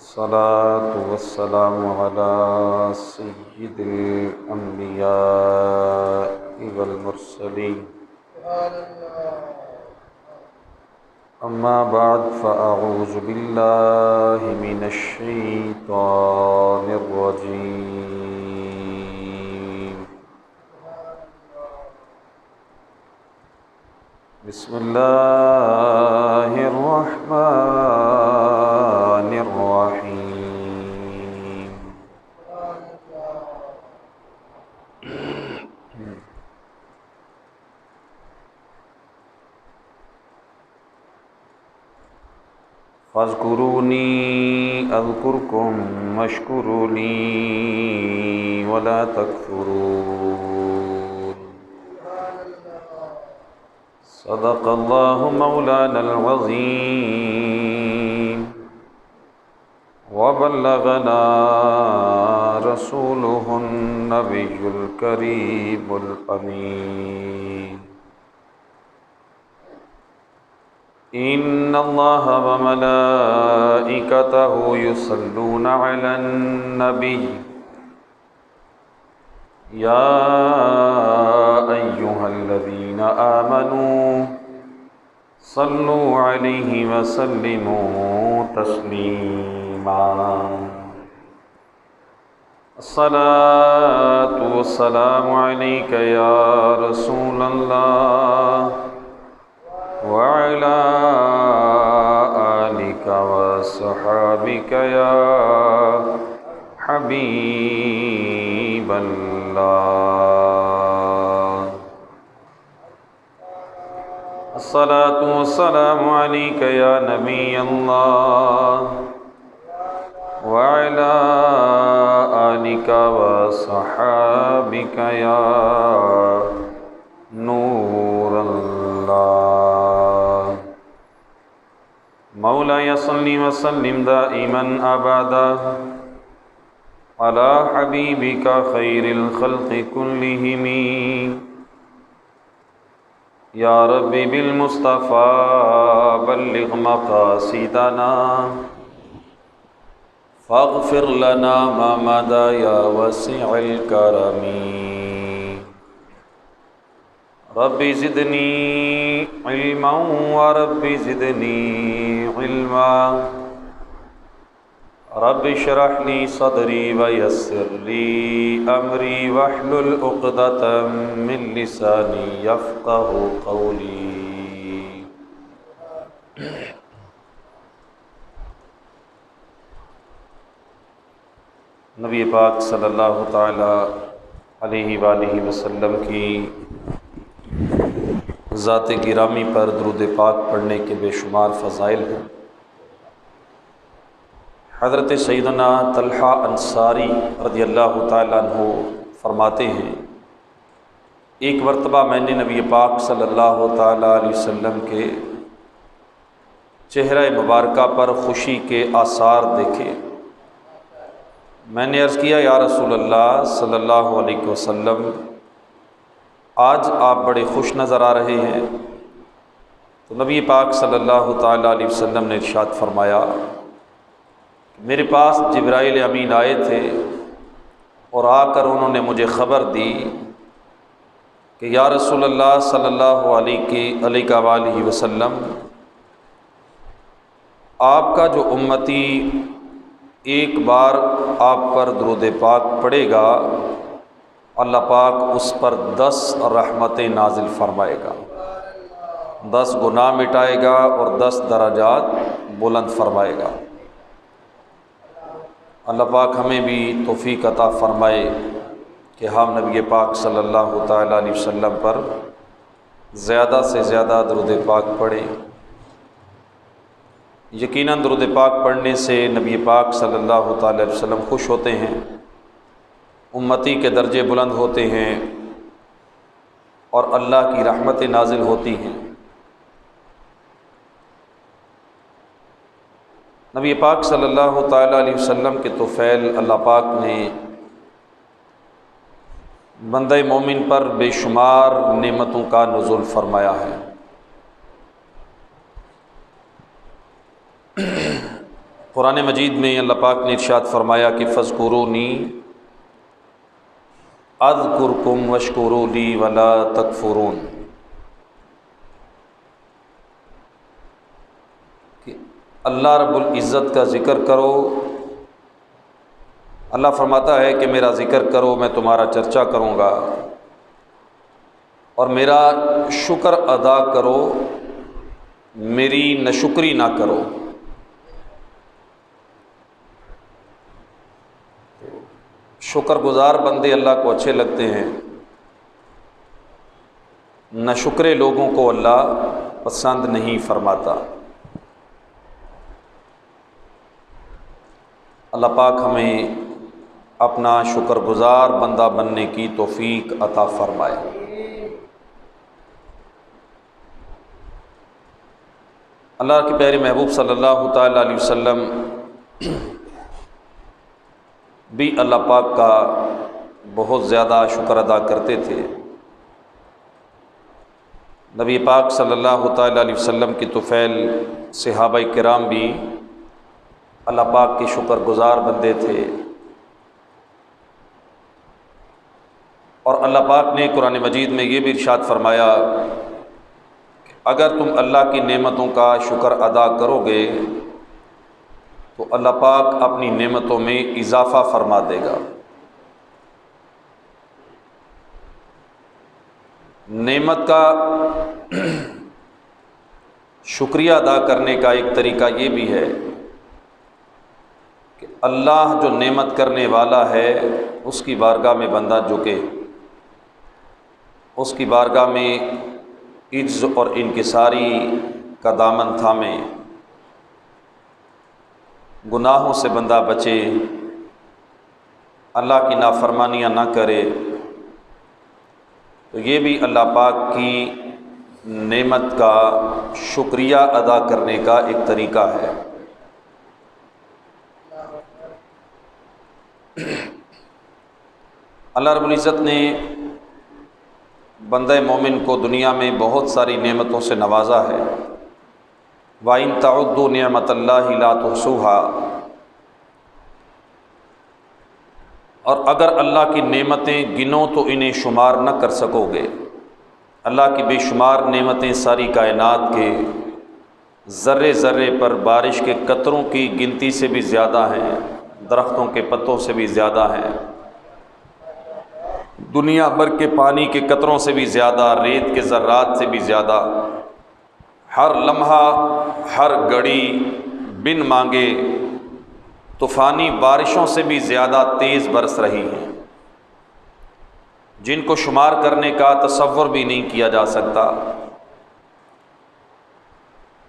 الصلاة والسلام على سيد الأنبياء والمرسلين أما بعد فأعوذ بالله من الشيطان الرجيم بسم الله الرحمن الرحيم فاذكروني أذكركم واشكروا لي ولا تكفرون صدق الله مولانا العظيم وبلغنا رسوله النبي الكريم الأمين إن الله وملائكته يصلون على النبي يا أيها الذين آمنوا صلوا عليه وسلموا تسليما الصلاة والسلام عليك يا رسول الله وعلى آلك وصحابك يا حبيب الله الصلاة والسلام عليك يا نبي الله وعلى آلك وصحابك يا نور الله مولاي صل وسلم دائما أبدا على حبيبك خير الخلق كلهم يا ربي بالمصطفى بلغ مقاصدنا فاغفر لنا ما مضى يا واسع الكرم رب زدني علما ورب زدني علما رب اشرح لي صدري ويسر لي أمري واحلل عقدة من لساني يفقه قولي نبی پاک صلی اللہ تعالی علیہ وآلہ وسلم کی ذات گرامی پر درود پاک پڑھنے کے بے شمار فضائل ہیں۔ حضرت سیدنا طلحہ انصاری رضی اللہ تعالیٰ عنہ فرماتے ہیں، ایک مرتبہ میں نے نبی پاک صلی اللہ تعالیٰ علیہ وسلم کے چہرہ مبارکہ پر خوشی کے آثار دیکھے۔ میں نے عرض کیا، یا رسول اللہ صلی اللہ علیہ وسلم، آج آپ بڑے خوش نظر آ رہے ہیں۔ تو نبی پاک صلی اللہ تعالیٰ علیہ وسلم نے ارشاد فرمایا، میرے پاس جبرائیل امین آئے تھے اور آ کر انہوں نے مجھے خبر دی کہ یا رسول اللہ صلی اللہ علیہ وآلہ وسلم، آپ کا جو امتی ایک بار آپ پر درود پاک پڑھے گا، اللہ پاک اس پر 10 رحمتیں نازل فرمائے گا، 10 گناہ مٹائے گا اور 10 درجات بلند فرمائے گا۔ اللہ پاک ہمیں بھی توفیق عطا فرمائے کہ ہم نبی پاک صلی اللہ تعالیٰ علیہ وسلم پر زیادہ سے زیادہ درود پاک پڑھیں۔ یقیناً درود پاک پڑھنے سے نبی پاک صلی اللہ تعالیٰ علیہ وسلم خوش ہوتے ہیں، امتی کے درجے بلند ہوتے ہیں اور اللہ کی رحمتیں نازل ہوتی ہیں۔ نبی پاک صلی اللہ تعالیٰ علیہ وسلم کے طفیل اللہ پاک نے بندہ مومن پر بے شمار نعمتوں کا نزول فرمایا ہے۔ قرآن مجید میں اللہ پاک نے ارشاد فرمایا کہ فاذکرونی اذکرکم واشکروا لی ولا تکفرون، کہ اللہ رب العزت کا ذکر کرو۔ اللہ فرماتا ہے کہ میرا ذکر کرو، میں تمہارا چرچا کروں گا، اور میرا شکر ادا کرو، میری ناشکری نہ کرو۔ شکر گزار بندے اللہ کو اچھے لگتے ہیں، ناشکرے لوگوں کو اللہ پسند نہیں فرماتا۔ اللہ پاک ہمیں اپنا شکر گزار بندہ بننے کی توفیق عطا فرمائے۔ اللہ کے پیارے محبوب صلی اللہ تعالی علیہ وسلم بھی اللہ پاک کا بہت زیادہ شکر ادا کرتے تھے۔ نبی پاک صلی اللہ تعالی علیہ وسلم کی طفیل صحابہ کرام بھی اللہ پاک کے شکر گزار بندے تھے، اور اللہ پاک نے قرآن مجید میں یہ بھی ارشاد فرمایا کہ اگر تم اللہ کی نعمتوں کا شکر ادا کرو گے تو اللہ پاک اپنی نعمتوں میں اضافہ فرما دے گا۔ نعمت کا شکریہ ادا کرنے کا ایک طریقہ یہ بھی ہے کہ اللہ جو نعمت کرنے والا ہے اس کی بارگاہ میں بندہ جھکے، اس کی بارگاہ میں عجز اور انکساری کا دامن تھامے، گناہوں سے بندہ بچے، اللہ کی نافرمانیاں نہ کرے، تو یہ بھی اللہ پاک کی نعمت کا شکریہ ادا کرنے کا ایک طریقہ ہے۔ اللہ رب العزت نے بندہ مومن کو دنیا میں بہت ساری نعمتوں سے نوازا ہے۔ وَإِن تَعُدُّوا نِعْمَةَ اللَّهِ لَا تُحْصُوهَا، اور اگر اللہ کی نعمتیں گنو تو انہیں شمار نہ کر سکو گے۔ اللہ کی بے شمار نعمتیں ساری کائنات کے ذرے ذرے پر بارش کے قطروں کی گنتی سے بھی زیادہ ہیں، درختوں کے پتوں سے بھی زیادہ ہیں، دنیا بھر کے پانی کے قطروں سے بھی زیادہ، ریت کے ذرات سے بھی زیادہ، ہر لمحہ ہر گھڑی بن مانگے طوفانی بارشوں سے بھی زیادہ تیز برس رہی ہیں، جن کو شمار کرنے کا تصور بھی نہیں کیا جا سکتا۔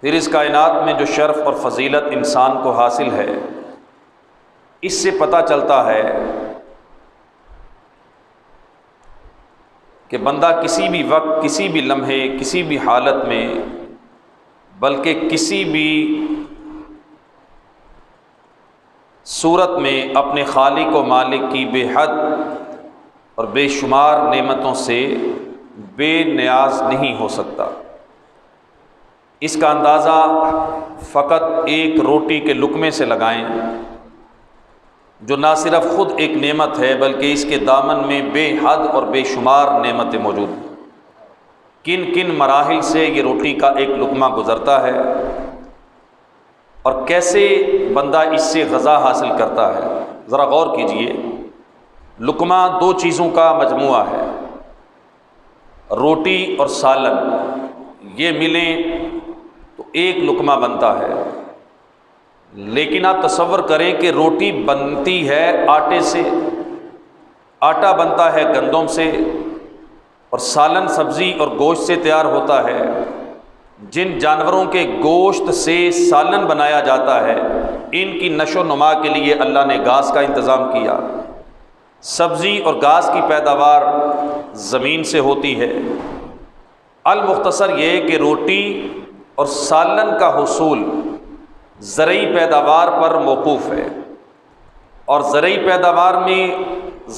پھر اس کائنات میں جو شرف اور فضیلت انسان کو حاصل ہے، اس سے پتہ چلتا ہے کہ بندہ کسی بھی وقت، کسی بھی لمحے، کسی بھی حالت میں، بلکہ کسی بھی صورت میں اپنے خالق و مالک کی بے حد اور بے شمار نعمتوں سے بے نیاز نہیں ہو سکتا۔ اس کا اندازہ فقط ایک روٹی کے لقمے سے لگائیں، جو نہ صرف خود ایک نعمت ہے بلکہ اس کے دامن میں بے حد اور بے شمار نعمتیں موجود ہیں۔ کن کن مراحل سے یہ روٹی کا ایک لقمہ گزرتا ہے، اور کیسے بندہ اس سے غذا حاصل کرتا ہے۔ ذرا غور کیجئے، لقمہ دو چیزوں کا مجموعہ ہے، روٹی اور سالن، یہ ملیں تو ایک لقمہ بنتا ہے۔ لیکن آپ تصور کریں کہ روٹی بنتی ہے آٹے سے، آٹا بنتا ہے گندم سے، اور سالن سبزی اور گوشت سے تیار ہوتا ہے۔ جن جانوروں کے گوشت سے سالن بنایا جاتا ہے، ان کی نشو و نما کے لیے اللہ نے گھاس کا انتظام کیا۔ سبزی اور گھاس کی پیداوار زمین سے ہوتی ہے۔ المختصر یہ کہ روٹی اور سالن کا حصول زرعی پیداوار پر موقوف ہے، اور زرعی پیداوار میں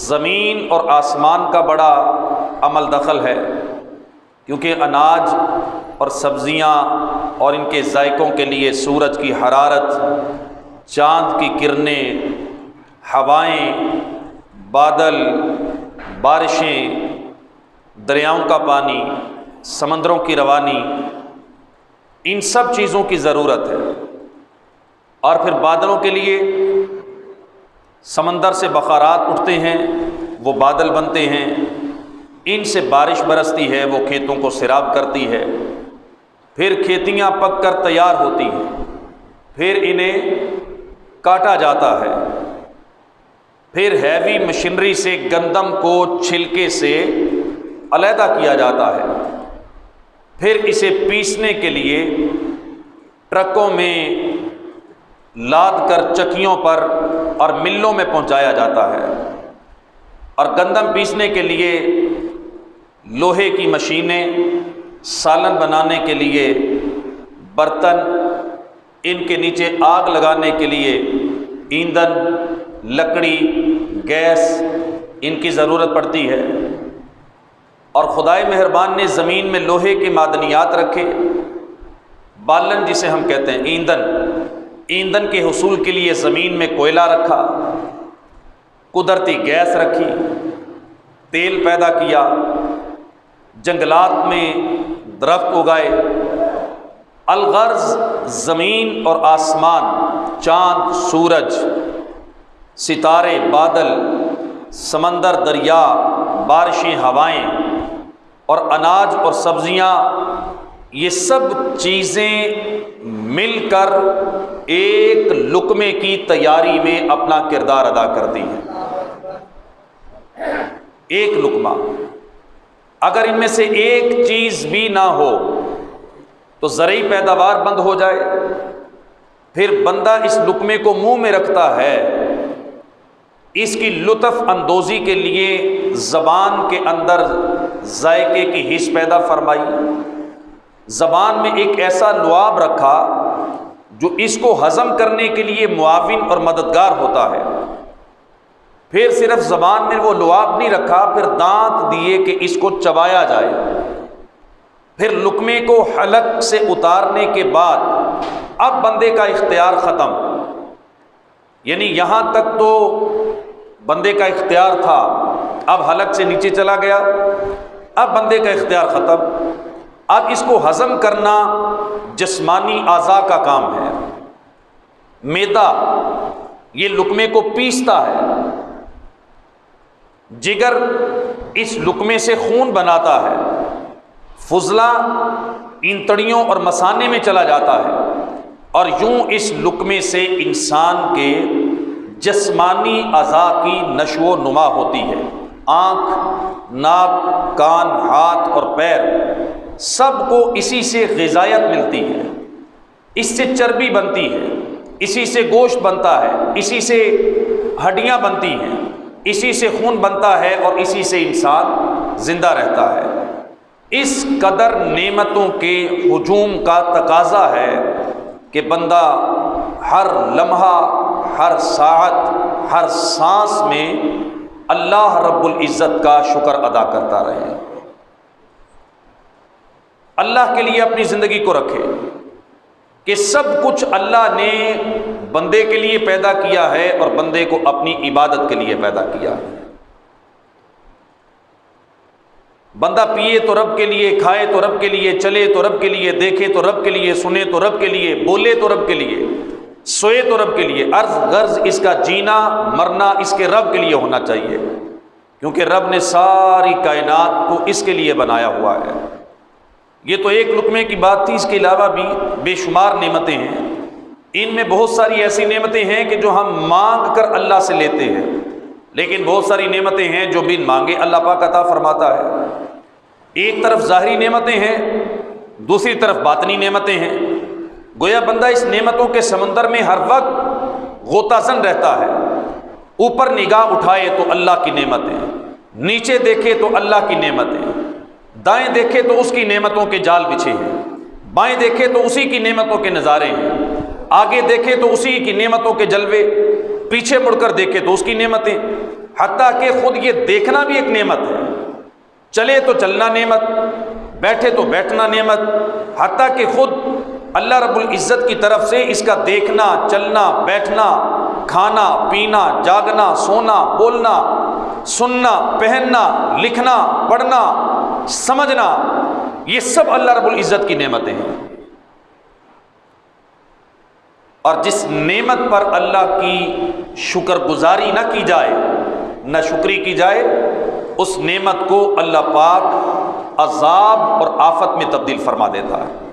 زمین اور آسمان کا بڑا عمل دخل ہے، کیونکہ اناج اور سبزیاں اور ان کے ذائقوں کے لیے سورج کی حرارت چاند کی کرنیں، ہوائیں، بادل، بارشیں، دریاؤں کا پانی، سمندروں کی روانی، ان سب چیزوں کی ضرورت ہے۔ اور پھر بادلوں کے لیے سمندر سے بخارات اٹھتے ہیں، وہ بادل بنتے ہیں، ان سے بارش برستی ہے، وہ کھیتوں کو سیراب کرتی ہے، پھر کھیتیاں پک کر تیار ہوتی ہیں، پھر انہیں کاٹا جاتا ہے، پھر ہیوی مشینری سے گندم کو چھلکے سے علیحدہ کیا جاتا ہے، پھر اسے پیسنے کے لیے ٹرکوں میں لاد کر چکیوں پر اور ملوں میں پہنچایا جاتا ہے، اور گندم پیسنے کے لیے لوہے کی مشینیں، سالن بنانے کے لیے برتن، ان کے نیچے آگ لگانے کے لیے ایندھن، لکڑی، گیس، ان کی ضرورت پڑتی ہے۔ اور خدائے مہربان نے زمین میں لوہے کے معدنیات رکھے، بالن جسے ہم کہتے ہیں، ایندھن کے حصول کے لیے زمین میں کوئلہ رکھا، قدرتی گیس رکھی، تیل پیدا کیا، جنگلات میں درخت اگائے۔ الغرض زمین اور آسمان، چاند، سورج، ستارے، بادل، سمندر، دریا، بارشیں، ہوائیں اور اناج اور سبزیاں، یہ سب چیزیں مل کر ایک لقمے کی تیاری میں اپنا کردار ادا کرتی ہیں۔ ایک لقمہ، اگر ان میں سے ایک چیز بھی نہ ہو تو زرعی پیداوار بند ہو جائے، پھر بندہ اس لقمے کو منہ میں رکھتا ہے، اس کی لطف اندوزی کے لیے زبان کے اندر ذائقے کی حس پیدا فرمائی، زبان میں ایک ایسا لعاب رکھا جو اس کو ہضم کرنے کے لیے معاون اور مددگار ہوتا ہے، پھر صرف زبان میں وہ لعاب نہیں رکھا، پھر دانت دیے کہ اس کو چبایا جائے، پھر لقمے کو حلق سے اتارنے کے بعد اب بندے کا اختیار ختم، یعنی یہاں تک تو بندے کا اختیار تھا، اب حلق سے نیچے چلا گیا، اب بندے کا اختیار ختم، اب اس کو ہضم کرنا جسمانی اعضاء کا کام ہے۔ معدہ یہ لقمے کو پیستا ہے، جگر اس لقمے سے خون بناتا ہے، فضلہ انتڑیوں اور مثانے میں چلا جاتا ہے، اور یوں اس لقمے سے انسان کے جسمانی اعضاء کی نشو و نما ہوتی ہے۔ آنکھ، ناک، کان، ہاتھ اور پیر سب کو اسی سے غذائیت ملتی ہے، اس سے چربی بنتی ہے، اسی سے گوشت بنتا ہے، اسی سے ہڈیاں بنتی ہیں، اسی سے خون بنتا ہے، اور اسی سے انسان زندہ رہتا ہے۔ اس قدر نعمتوں کے ہجوم کا تقاضا ہے کہ بندہ ہر لمحہ، ہر ساعت، ہر سانس میں اللہ رب العزت کا شکر ادا کرتا رہے، اللہ کے لیے اپنی زندگی کو رکھے کہ سب کچھ اللہ نے بندے کے لیے پیدا کیا ہے اور بندے کو اپنی عبادت کے لیے پیدا کیا ہے۔ بندہ پیے تو رب کے لیے، کھائے تو رب کے لیے، چلے تو رب کے لیے، دیکھے تو رب کے لیے، سنے تو رب کے لیے، بولے تو رب کے لیے، سوئے تو رب کے لیے، عرض غرض اس کا جینا مرنا اس کے رب کے لیے ہونا چاہیے، کیونکہ رب نے ساری کائنات کو اس کے لیے بنایا ہوا ہے۔ یہ تو ایک لقمے کی بات تھی، اس کے علاوہ بھی بے شمار نعمتیں ہیں، ان میں بہت ساری ایسی نعمتیں ہیں کہ جو ہم مانگ کر اللہ سے لیتے ہیں، لیکن بہت ساری نعمتیں ہیں جو بن مانگے اللہ پاک عطا فرماتا ہے۔ ایک طرف ظاہری نعمتیں ہیں، دوسری طرف باطنی نعمتیں ہیں، گویا بندہ اس نعمتوں کے سمندر میں ہر وقت غوطہ زن رہتا ہے، اوپر نگاہ اٹھائے تو اللہ کی نعمتیں، نیچے دیکھے تو اللہ کی نعمتیں، دائیں دیکھے تو اس کی نعمتوں کے جال بچھے ہیں، بائیں دیکھے تو اسی کی نعمتوں کے نظارے ہیں، آگے دیکھے تو اسی کی نعمتوں کے جلوے، پیچھے مڑ کر دیکھے تو اس کی نعمتیں، حتیٰ کہ خود یہ دیکھنا بھی ایک نعمت ہے، چلے تو چلنا نعمت، بیٹھے تو بیٹھنا نعمت، حتیٰ کہ خود اللہ رب العزت کی طرف سے اس کا دیکھنا، چلنا، بیٹھنا، کھانا، پینا، جاگنا، سونا، بولنا، سننا، پہننا، لکھنا، پڑھنا، سمجھنا، یہ سب اللہ رب العزت کی نعمتیں ہیں۔ اور جس نعمت پر اللہ کی شکر گزاری نہ کی جائے، نہ شکری کی جائے، اس نعمت کو اللہ پاک عذاب اور آفت میں تبدیل فرما دیتا ہے۔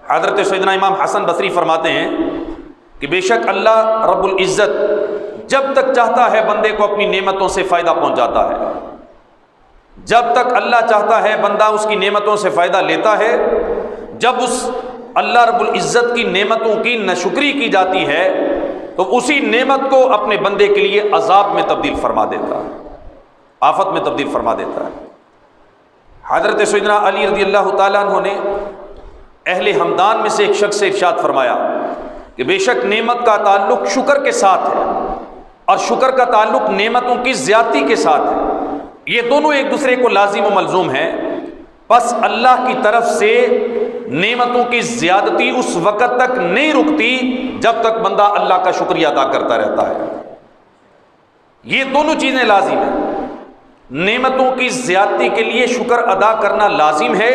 حضرت سیدنا امام حسن بصری فرماتے ہیں کہ بے شک اللہ رب العزت جب تک چاہتا ہے بندے کو اپنی نعمتوں سے فائدہ پہنچاتا ہے، جب تک اللہ چاہتا ہے بندہ اس کی نعمتوں سے فائدہ لیتا ہے، جب اس اللہ رب العزت کی نعمتوں کی ناشکری کی جاتی ہے تو اسی نعمت کو اپنے بندے کے لیے عذاب میں تبدیل فرما دیتا ہے، آفت میں تبدیل فرما دیتا ہے۔ حضرت سیدنا علی رضی اللہ تعالیٰ عنہ نے اہل ہمدان میں سے ایک شخص سے ارشاد فرمایا کہ بے شک نعمت کا تعلق شکر کے ساتھ ہے اور شکر کا تعلق نعمتوں کی زیادتی کے ساتھ ہے، یہ دونوں ایک دوسرے کو لازم و ملزوم ہیں۔ پس اللہ کی طرف سے نعمتوں کی زیادتی اس وقت تک نہیں رکتی جب تک بندہ اللہ کا شکریہ ادا کرتا رہتا ہے۔ یہ دونوں چیزیں لازم ہیں، نعمتوں کی زیادتی کے لیے شکر ادا کرنا لازم ہے،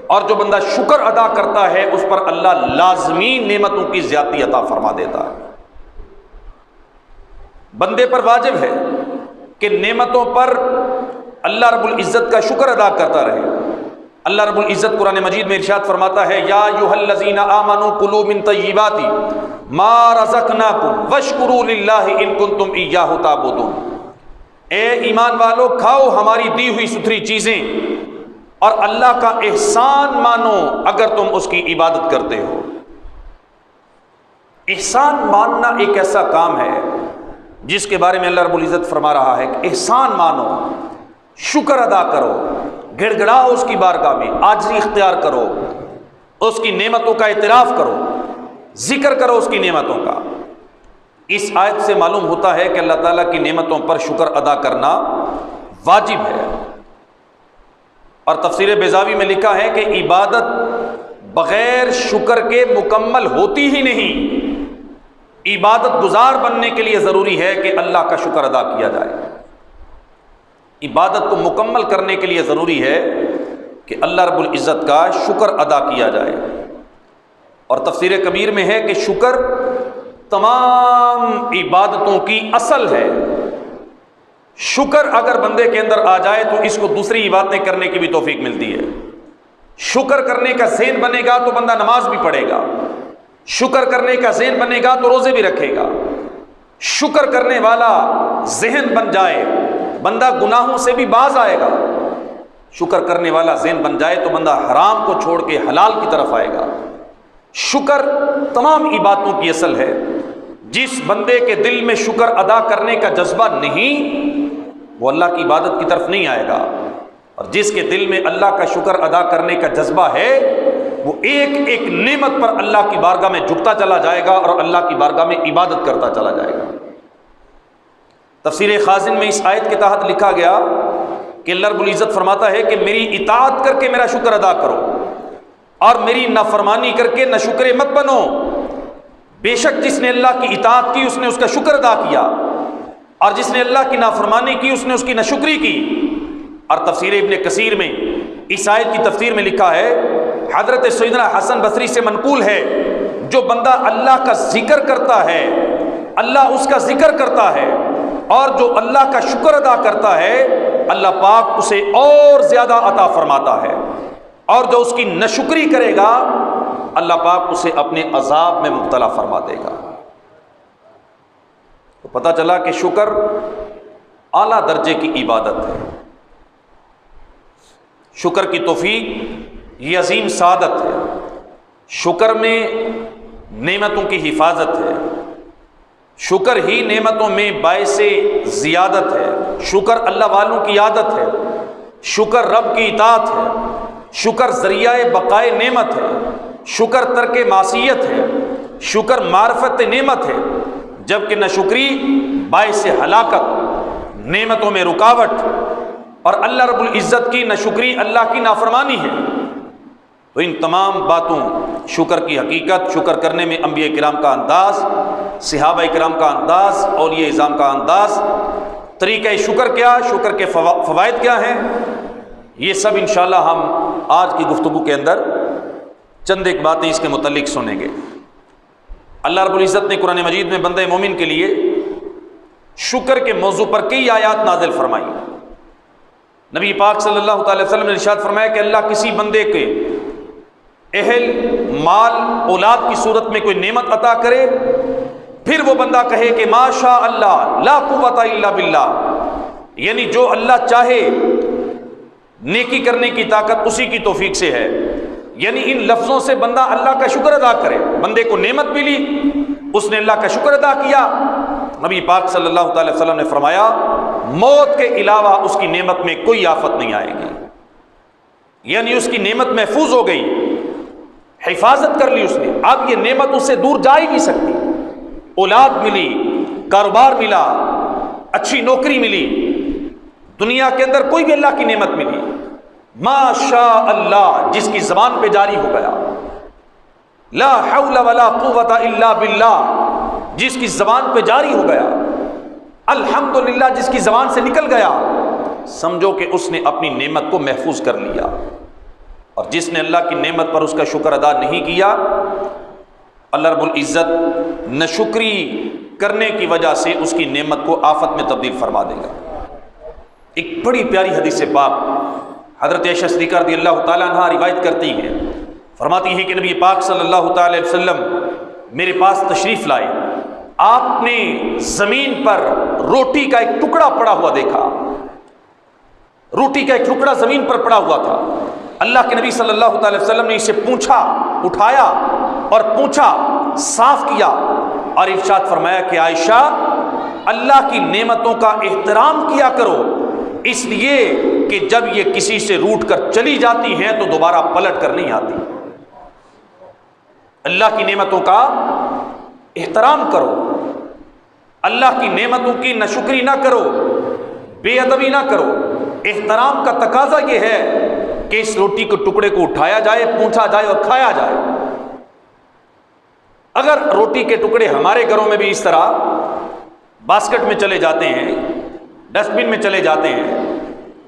اور جو بندہ شکر ادا کرتا ہے اس پر اللہ لازمی نعمتوں کی زیادتی عطا فرما دیتا ہے۔ بندے پر واجب ہے کہ نعمتوں پر اللہ رب العزت کا شکر ادا کرتا رہے۔ اللہ رب العزت قرآن مجید میں ارشاد فرماتا ہے یا ایھا الذین آمنوا کلوا من طیبات ما رزقناکم واشکروا للہ ان کنتم ایاہ تعبدون، اے ایمان والو کھاؤ ہماری دی ہوئی ستھری چیزیں اور اللہ کا احسان مانو اگر تم اس کی عبادت کرتے ہو۔ احسان ماننا ایک ایسا کام ہے جس کے بارے میں اللہ رب العزت فرما رہا ہے کہ احسان مانو، شکر ادا کرو، گڑ گڑاؤ اس کی بارگاہ میں، عاجزی اختیار کرو، اس کی نعمتوں کا اعتراف کرو، ذکر کرو اس کی نعمتوں کا۔ اس آیت سے معلوم ہوتا ہے کہ اللہ تعالیٰ کی نعمتوں پر شکر ادا کرنا واجب ہے۔ اور تفسیر بیضاوی میں لکھا ہے کہ عبادت بغیر شکر کے مکمل ہوتی ہی نہیں، عبادت گزار بننے کے لیے ضروری ہے کہ اللہ کا شکر ادا کیا جائے۔ عبادت کو مکمل کرنے کے لیے ضروری ہے کہ اللہ رب العزت کا شکر ادا کیا جائے۔ اور تفسیر کبیر میں ہے کہ شکر تمام عبادتوں کی اصل ہے۔ شکر اگر بندے کے اندر آ جائے تو اس کو دوسری عبادتیں کرنے کی بھی توفیق ملتی ہے۔ شکر کرنے کا ذہن بنے گا تو بندہ نماز بھی پڑھے گا، شکر کرنے کا ذہن بنے گا تو روزے بھی رکھے گا۔ شکر کرنے والا ذہن بن جائے بندہ گناہوں سے بھی باز آئے گا، شکر کرنے والا ذہن بن جائے تو بندہ حرام کو چھوڑ کے حلال کی طرف آئے گا۔ شکر تمام عبادتوں کی اصل ہے۔ جس بندے کے دل میں شکر ادا کرنے کا جذبہ نہیں وہ اللہ کی عبادت کی طرف نہیں آئے گا، اور جس کے دل میں اللہ کا شکر ادا کرنے کا جذبہ ہے وہ ایک ایک نعمت پر اللہ کی بارگاہ میں جھکتا چلا جائے گا اور اللہ کی بارگاہ میں عبادت کرتا چلا جائے گا۔ تفسیر خازن میں اس آیت کے تحت لکھا گیا کہ اللہ رب العزت فرماتا ہے کہ میری اطاعت کر کے میرا شکر ادا کرو اور میری نافرمانی کر کے ناشکرے مت بنو۔ بے شک جس نے اللہ کی اطاعت کی اس نے اس کا شکر ادا کیا، اور جس نے اللہ کی نافرمانی کی اس نے اس کی ناشکری کی۔ اور تفسیر ابن کثیر میں اس آیت کی تفسیر میں لکھا ہے، حضرت سیدنا حسن بصری سے منقول ہے، جو بندہ اللہ کا ذکر کرتا ہے، اللہ اس کا ذکر کرتا ہے اور جو اللہ کا شکر ادا کرتا ہے، اللہ پاک اسے اور زیادہ عطا فرماتا ہے، اور جو اس کی ناشکری کرے گا اللہ پاک اسے اپنے عذاب میں مبتلا فرما دے گا۔ تو پتہ چلا کہ شکر اعلیٰ درجے کی عبادت ہے۔ شکر کی توفیق یہ عظیم سعادت ہے۔ شکر میں نعمتوں کی حفاظت ہے، شکر ہی نعمتوں میں باعث زیادت ہے، شکر اللہ والوں کی عادت ہے، شکر رب کی اطاعت ہے، شکر ذریعہ بقائے نعمت ہے، شکر ترک معصیت ہے، شکر معرفت نعمت ہے، جبکہ ناشکری باعث ہلاکت، نعمتوں میں رکاوٹ، اور اللہ رب العزت کی ناشکری اللہ کی نافرمانی ہے۔ تو ان تمام باتوں، شکر کی حقیقت، شکر کرنے میں انبیاء کرام کا انداز، صحابہ کرام کا انداز، اولیاء اعظام کا انداز، طریقہ شکر کیا، شکر کے فوائد کیا ہیں، یہ سب انشاءاللہ ہم آج کی گفتگو کے اندر چند ایک باتیں اس کے متعلق سنیں گے۔ اللہ رب العزت نے قرآن مجید میں بندہ مومن کے لیے شکر کے موضوع پر کئی آیات نازل فرمائی۔ نبی پاک صلی اللہ تعالی وسلم نے ارشاد فرمایا کہ اللہ کسی بندے کے اہل، مال، اولاد کی صورت میں کوئی نعمت عطا کرے، پھر وہ بندہ کہے کہ ما شاء اللہ لا قوت الا باللہ، یعنی جو اللہ چاہے، نیکی کرنے کی طاقت اسی کی توفیق سے ہے، یعنی ان لفظوں سے بندہ اللہ کا شکر ادا کرے۔ بندے کو نعمت ملی، اس نے اللہ کا شکر ادا کیا، نبی پاک صلی اللہ تعالی وسلم نے فرمایا موت کے علاوہ اس کی نعمت میں کوئی آفت نہیں آئے گی، یعنی اس کی نعمت محفوظ ہو گئی، حفاظت کر لی اس نے، اب یہ نعمت اس سے دور جا ہی نہیں سکتی۔ اولاد ملی، کاروبار ملا، اچھی نوکری ملی، دنیا کے اندر کوئی بھی اللہ کی نعمت ملی، ما شاء اللہ جس کی زبان پہ جاری ہو گیا، لا حول ولا قوت الا باللہ جس کی زبان پہ جاری ہو گیا، الحمدللہ جس کی زبان سے نکل گیا، سمجھو کہ اس نے اپنی نعمت کو محفوظ کر لیا۔ اور جس نے اللہ کی نعمت پر اس کا شکر ادا نہیں کیا، اللہ رب العزت ناشکری کرنے کی وجہ سے اس کی نعمت کو آفت میں تبدیل فرما دے گا۔ ایک بڑی پیاری حدیث پاک حضرت عائشہ صدیقہ رضی اللہ تعالیٰ عنہا روایت کرتی ہے، فرماتی ہے کہ نبی پاک صلی اللہ تعالی علیہ وسلم میرے پاس تشریف لائے، آپ نے زمین پر روٹی کا ایک ٹکڑا پڑا ہوا دیکھا، روٹی کا ایک ٹکڑا زمین پر پڑا ہوا تھا۔ اللہ کے نبی صلی اللہ تعالی وسلم نے اسے پوچھا، اٹھایا اور پوچھا، صاف کیا اور ارشاد فرمایا کہ عائشہ اللہ کی نعمتوں کا احترام کیا کرو، اس لیے کہ جب یہ کسی سے روٹ کر چلی جاتی ہیں تو دوبارہ پلٹ کر نہیں آتی۔ اللہ کی نعمتوں کا احترام کرو، اللہ کی نعمتوں کی ناشکری نہ کرو، بے ادبی نہ کرو۔ احترام کا تقاضا یہ ہے کہ اس روٹی کے ٹکڑے کو اٹھایا جائے، پوچھا جائے اور کھایا جائے۔ اگر روٹی کے ٹکڑے ہمارے گھروں میں بھی اس طرح باسکٹ میں چلے جاتے ہیں، ڈسٹ بن میں چلے جاتے ہیں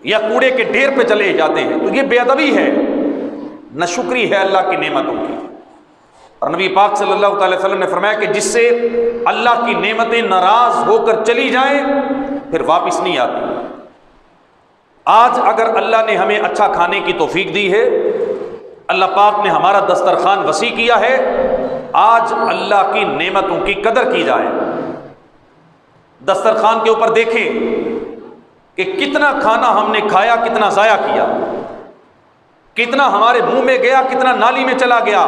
یا کوڑے کے ڈھیر پہ چلے جاتے ہیں تو یہ بے ادبی ہے، ناشکری ہے اللہ کی نعمتوں کی۔ اور نبی پاک صلی اللہ تعالی وسلم نے فرمایا کہ جس سے اللہ کی نعمتیں ناراض ہو کر چلی جائیں پھر واپس نہیں آتی۔ آج اگر اللہ نے ہمیں اچھا کھانے کی توفیق دی ہے، اللہ پاک نے ہمارا دسترخوان وسیع کیا ہے، آج اللہ کی نعمتوں کی قدر کی جائے۔ دسترخوان کے اوپر دیکھیں کہ کتنا کھانا ہم نے کھایا، کتنا ضائع کیا، کتنا ہمارے منہ میں گیا، کتنا نالی میں چلا گیا،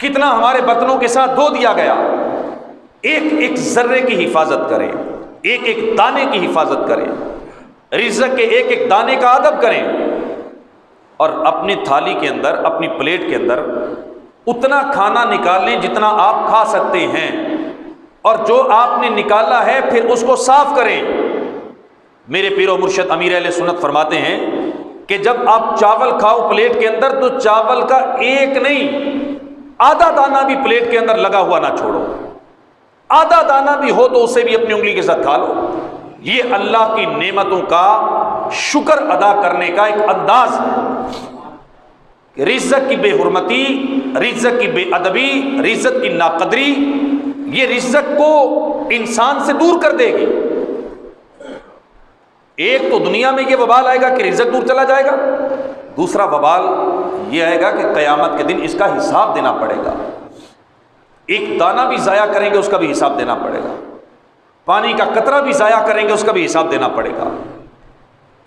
کتنا ہمارے برتنوں کے ساتھ دھو دیا گیا۔ ایک ایک ذرے کی حفاظت کریں، ایک ایک دانے کی حفاظت کریں، رزق کے ایک ایک دانے کا ادب کریں، اور اپنی تھالی کے اندر، اپنی پلیٹ کے اندر اتنا کھانا نکالیں جتنا آپ کھا سکتے ہیں، اور جو آپ نے نکالا ہے پھر اس کو صاف کریں۔ میرے پیر و مرشد امیر اہل سنت فرماتے ہیں کہ جب آپ چاول کھاؤ پلیٹ کے اندر تو چاول کا ایک نہیں آدھا دانہ بھی پلیٹ کے اندر لگا ہوا نہ چھوڑو، آدھا دانہ بھی ہو تو اسے بھی اپنی انگلی کے ساتھ کھا لو۔ یہ اللہ کی نعمتوں کا شکر ادا کرنے کا ایک انداز ہے۔ رزق کی بے حرمتی، رزق کی بے ادبی، رزق کی ناقدری، یہ رزق کو انسان سے دور کر دے گی۔ ایک تو دنیا میں یہ وبال آئے گا کہ رزق دور چلا جائے گا، دوسرا وبال یہ آئے گا کہ قیامت کے دن اس کا حساب دینا پڑے گا۔ ایک دانہ بھی ضائع کریں گے اس کا بھی حساب دینا پڑے گا، پانی کا قطرہ بھی ضائع کریں گے اس کا بھی حساب دینا پڑے گا۔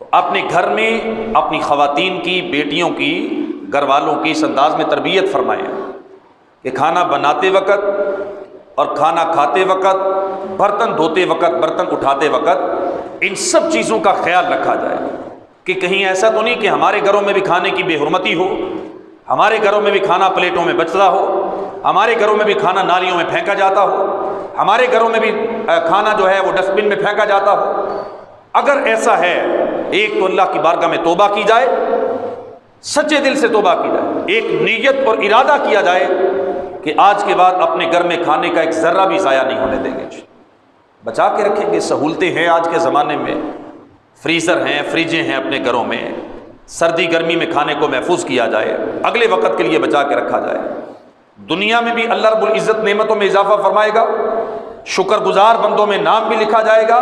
تو اپنے گھر میں اپنی خواتین کی، بیٹیوں کی، گھر والوں کی اس انداز میں تربیت فرمائیں کہ کھانا بناتے وقت اور کھانا کھاتے وقت، برتن دھوتے وقت، برتن اٹھاتے وقت ان سب چیزوں کا خیال رکھا جائے کہ کہیں ایسا تو نہیں کہ ہمارے گھروں میں بھی کھانے کی بے حرمتی ہو، ہمارے گھروں میں بھی کھانا پلیٹوں میں بچتا ہو، ہمارے گھروں میں بھی کھانا نالیوں میں پھینکا جاتا ہو، ہمارے گھروں میں بھی کھانا جو ہے وہ ڈسٹ بن میں پھینکا جاتا ہو۔ اگر ایسا ہے، ایک تو اللہ کی بارگاہ میں توبہ کی جائے، سچے دل سے توبہ کی جائے، ایک نیت اور ارادہ کیا جائے کہ آج کے بعد اپنے گھر میں کھانے کا ایک ذرہ بھی ضائع نہیں ہونے دیں گے، بچا کے رکھیں گے۔ سہولتیں ہیں آج کے زمانے میں، فریزر ہیں، فریجیں ہیں اپنے گھروں میں، سردی گرمی میں کھانے کو محفوظ کیا جائے، اگلے وقت کے لیے بچا کے رکھا جائے۔ دنیا میں بھی اللہ رب العزت نعمتوں میں اضافہ فرمائے گا، شکر گزار بندوں میں نام بھی لکھا جائے گا،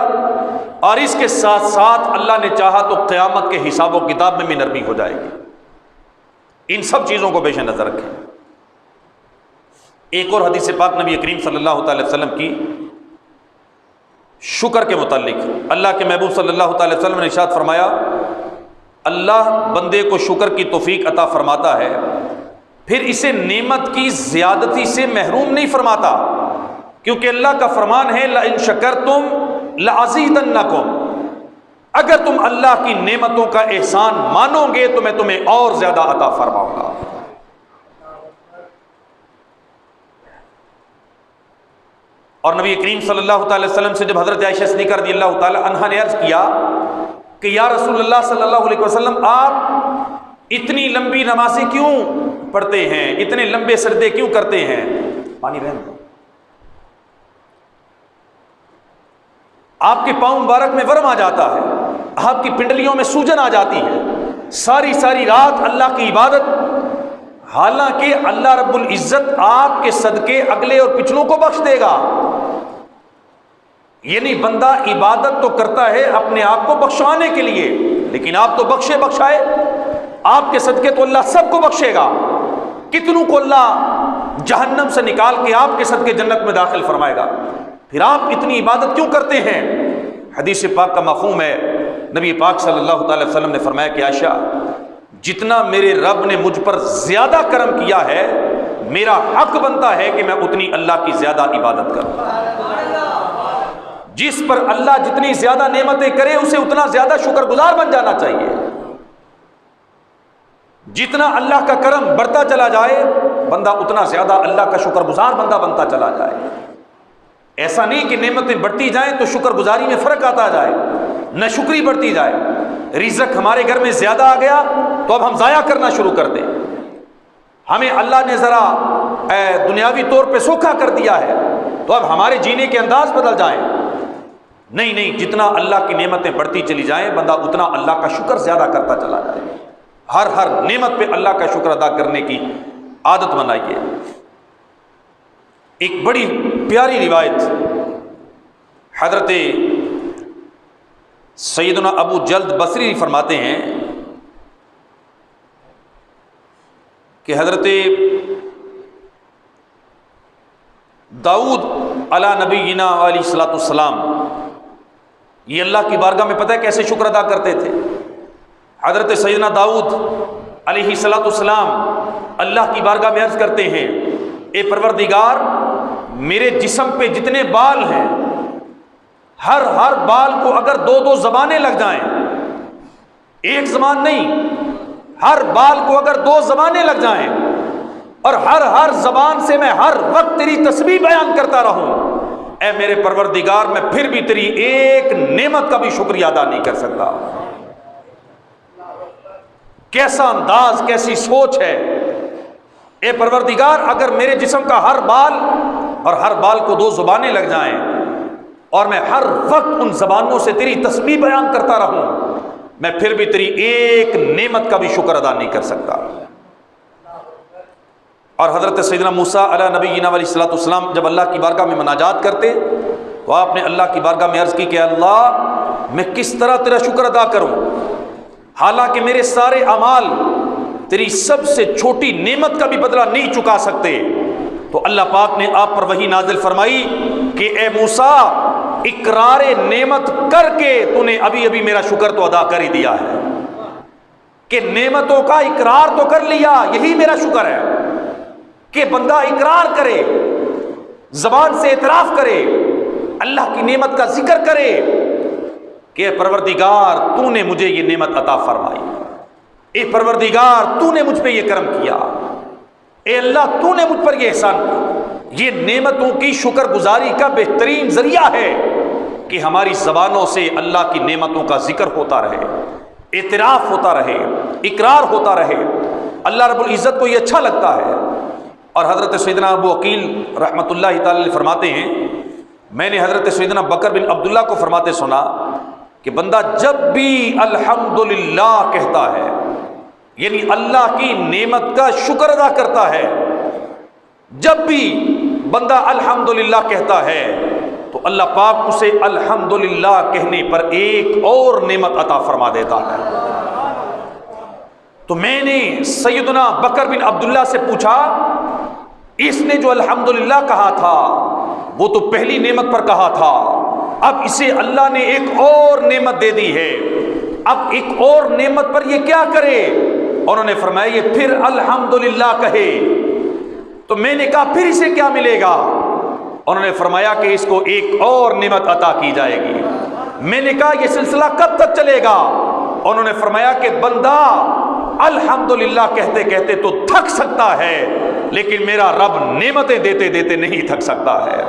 اور اس کے ساتھ ساتھ اللہ نے چاہا تو قیامت کے حساب و کتاب میں بھی نرمی ہو جائے گی۔ ان سب چیزوں کو پیش نظر رکھیں۔ ایک اور حدیث پاک نبی کریم صلی اللہ تعالی وسلم کی شکر کے متعلق، اللہ کے محبوب صلی اللہ تعالی وسلم نے ارشاد فرمایا، اللہ بندے کو شکر کی توفیق عطا فرماتا ہے، پھر اسے نعمت کی زیادتی سے محروم نہیں فرماتا، کیونکہ اللہ کا فرمان ہے لَإِن شَكَرْتُمْ لَأَزِيدَنَّكُمْ، اگر تم اللہ کی نعمتوں کا احسان مانو گے تو میں تمہیں اور زیادہ عطا فرماؤں گا۔ اور نبی کریم صلی اللہ تعالی وسلم سے جب حضرت عائشہ صدیقہ رضی اللہ تعالی عنہا نے عرض کیا کہ یا رسول اللہ صلی اللہ علیہ وسلم، آپ اتنی لمبی نمازیں کیوں پڑھتے ہیں، اتنے لمبے سجدے کیوں کرتے ہیں؟ پانی رہنے دو۔ آپ کے پاؤں مبارک میں ورم آ جاتا ہے، آپ کی پنڈلیوں میں سوجن آ جاتی ہے، ساری ساری رات اللہ کی عبادت، حالانکہ اللہ رب العزت آپ کے صدقے اگلے اور پچھلوں کو بخش دے گا۔ یعنی بندہ عبادت تو کرتا ہے اپنے آپ کو بخشوانے کے لیے، لیکن آپ تو بخشے بخشائے، آپ کے صدقے تو اللہ سب کو بخشے گا، کتنوں کو اللہ جہنم سے نکال کے آپ کے صدقے جنت میں داخل فرمائے گا، پھر آپ اتنی عبادت کیوں کرتے ہیں؟ حدیث پاک کا مفہوم ہے، نبی پاک صلی اللہ تعالی وسلم نے فرمایا کہ عائشہ، جتنا میرے رب نے مجھ پر زیادہ کرم کیا ہے، میرا حق بنتا ہے کہ میں اتنی اللہ کی زیادہ عبادت کروں۔ جس پر اللہ جتنی زیادہ نعمتیں کرے اسے اتنا زیادہ شکر گزار بن جانا چاہیے۔ جتنا اللہ کا کرم بڑھتا چلا جائے بندہ اتنا زیادہ اللہ کا شکر گزار بندہ بنتا چلا جائے۔ ایسا نہیں کہ نعمتیں بڑھتی جائیں تو شکر گزاری میں فرق آتا جائے، نہ شکری بڑھتی جائے۔ رزق ہمارے گھر میں زیادہ آ گیا تو اب ہم ضائع کرنا شروع کر دیں، ہمیں اللہ نے ذرا دنیاوی طور پہ سوکھا کر دیا ہے تو اب ہمارے جینے کے انداز بدل جائیں۔ نہیں، جتنا اللہ کی نعمتیں بڑھتی چلی جائیں بندہ اتنا اللہ کا شکر زیادہ کرتا چلا جائے۔ ہر نعمت پہ اللہ کا شکر ادا کرنے کی عادت بنائیے۔ ایک بڑی پیاری روایت حضرت سیدنا ابو جلد بصری فرماتے ہیں کہ حضرت داؤد علی نبینا علیہ الصلوۃ والسلام یہ اللہ کی بارگاہ میں پتہ ہے کیسے شکر ادا کرتے تھے؟ حضرت سیدنا داؤد علیہ الصلوۃ والسلام اللہ کی بارگاہ میں عرض کرتے ہیں، اے پروردگار، میرے جسم پہ جتنے بال ہیں ہر بال کو اگر دو زبانیں لگ جائیں، ایک زبان نہیں، ہر بال کو اگر 2 زبانیں لگ جائیں اور ہر زبان سے میں ہر وقت تیری تسبیح بیان کرتا رہوں، اے میرے پروردگار میں پھر بھی تیری ایک نعمت کا بھی شکریہ ادا نہیں کر سکتا۔ کیسا انداز، کیسی سوچ ہے! اے پروردگار، اگر میرے جسم کا ہر بال اور ہر بال کو 2 زبانیں لگ جائیں اور میں ہر وقت ان زبانوں سے تیری تسبیح بیان کرتا رہوں، میں پھر بھی تیری ایک نعمت کا بھی شکر ادا نہیں کر سکتا۔ اور حضرت سیدنا موسیٰ علیہ نبینا علیہ الصلوۃ والسلام جب اللہ کی بارگاہ میں مناجات کرتے تو آپ نے اللہ کی بارگاہ میں عرض کی کہ اللہ، میں کس طرح تیرا شکر ادا کروں، حالانکہ میرے سارے اعمال تیری سب سے چھوٹی نعمت کا بھی بدلہ نہیں چکا سکتے۔ تو اللہ پاک نے آپ پر وحی نازل فرمائی کہ اے موسیٰ، اقرار نعمت کر کے تو نے ابھی میرا شکر تو ادا کر ہی دیا ہے، کہ نعمتوں کا اقرار تو کر لیا، یہی میرا شکر ہے کہ بندہ اقرار کرے، زبان سے اعتراف کرے، اللہ کی نعمت کا ذکر کرے کہ اے پروردگار تو نے مجھے یہ نعمت عطا فرمائی، اے پروردگار تو نے مجھ پہ یہ کرم کیا، اے اللہ تو نے مجھ پر یہ احسان کیا۔ یہ نعمتوں کی شکر گزاری کا بہترین ذریعہ ہے کہ ہماری زبانوں سے اللہ کی نعمتوں کا ذکر ہوتا رہے، اعتراف ہوتا رہے، اقرار ہوتا رہے، اللہ رب العزت کو یہ اچھا لگتا ہے۔ اور حضرت سیدنا ابو عقیل رحمۃ اللہ تعالی علیہ فرماتے ہیں، میں نے حضرت سیدنا بکر بن عبداللہ کو فرماتے سنا کہ بندہ جب بھی الحمدللہ کہتا ہے، یعنی اللہ کی نعمت کا شکر ادا کرتا ہے، جب بھی بندہ الحمدللہ کہتا ہے تو اللہ پاک اسے الحمدللہ کہنے پر ایک اور نعمت عطا فرما دیتا ہے۔ تو میں نے سیدنا بکر بن عبداللہ سے پوچھا، اس نے جو الحمدللہ کہا تھا وہ تو پہلی نعمت پر کہا تھا، اب اسے اللہ نے ایک اور نعمت دے دی ہے، اب ایک اور نعمت پر یہ کیا کرے؟ انہوں نے فرمایا یہ پھر الحمدللہ کہے۔ تو میں نے کہا پھر اسے کیا ملے گا؟ انہوں نے فرمایا کہ اس کو ایک اور نعمت عطا کی جائے گی۔ میں نے کہا یہ سلسلہ کب تک چلے گا؟ انہوں نے فرمایا کہ بندہ الحمدللہ کہتے کہتے تو تھک سکتا ہے، لیکن میرا رب نعمتیں دیتے دیتے نہیں تھک سکتا ہے،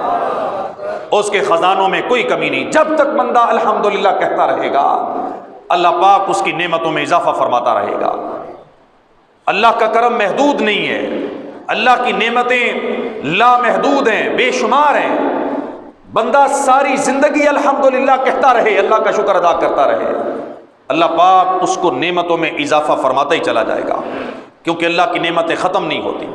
اس کے خزانوں میں کوئی کمی نہیں۔ جب تک بندہ الحمدللہ کہتا رہے گا اللہ پاک اس کی نعمتوں میں اضافہ فرماتا رہے گا۔ اللہ کا کرم محدود نہیں ہے، اللہ کی نعمتیں لامحدود ہیں، بے شمار ہیں۔ بندہ ساری زندگی الحمدللہ کہتا رہے، اللہ کا شکر ادا کرتا رہے، اللہ پاک اس کو نعمتوں میں اضافہ فرماتا ہی چلا جائے گا، کیونکہ اللہ کی نعمتیں ختم نہیں ہوتی۔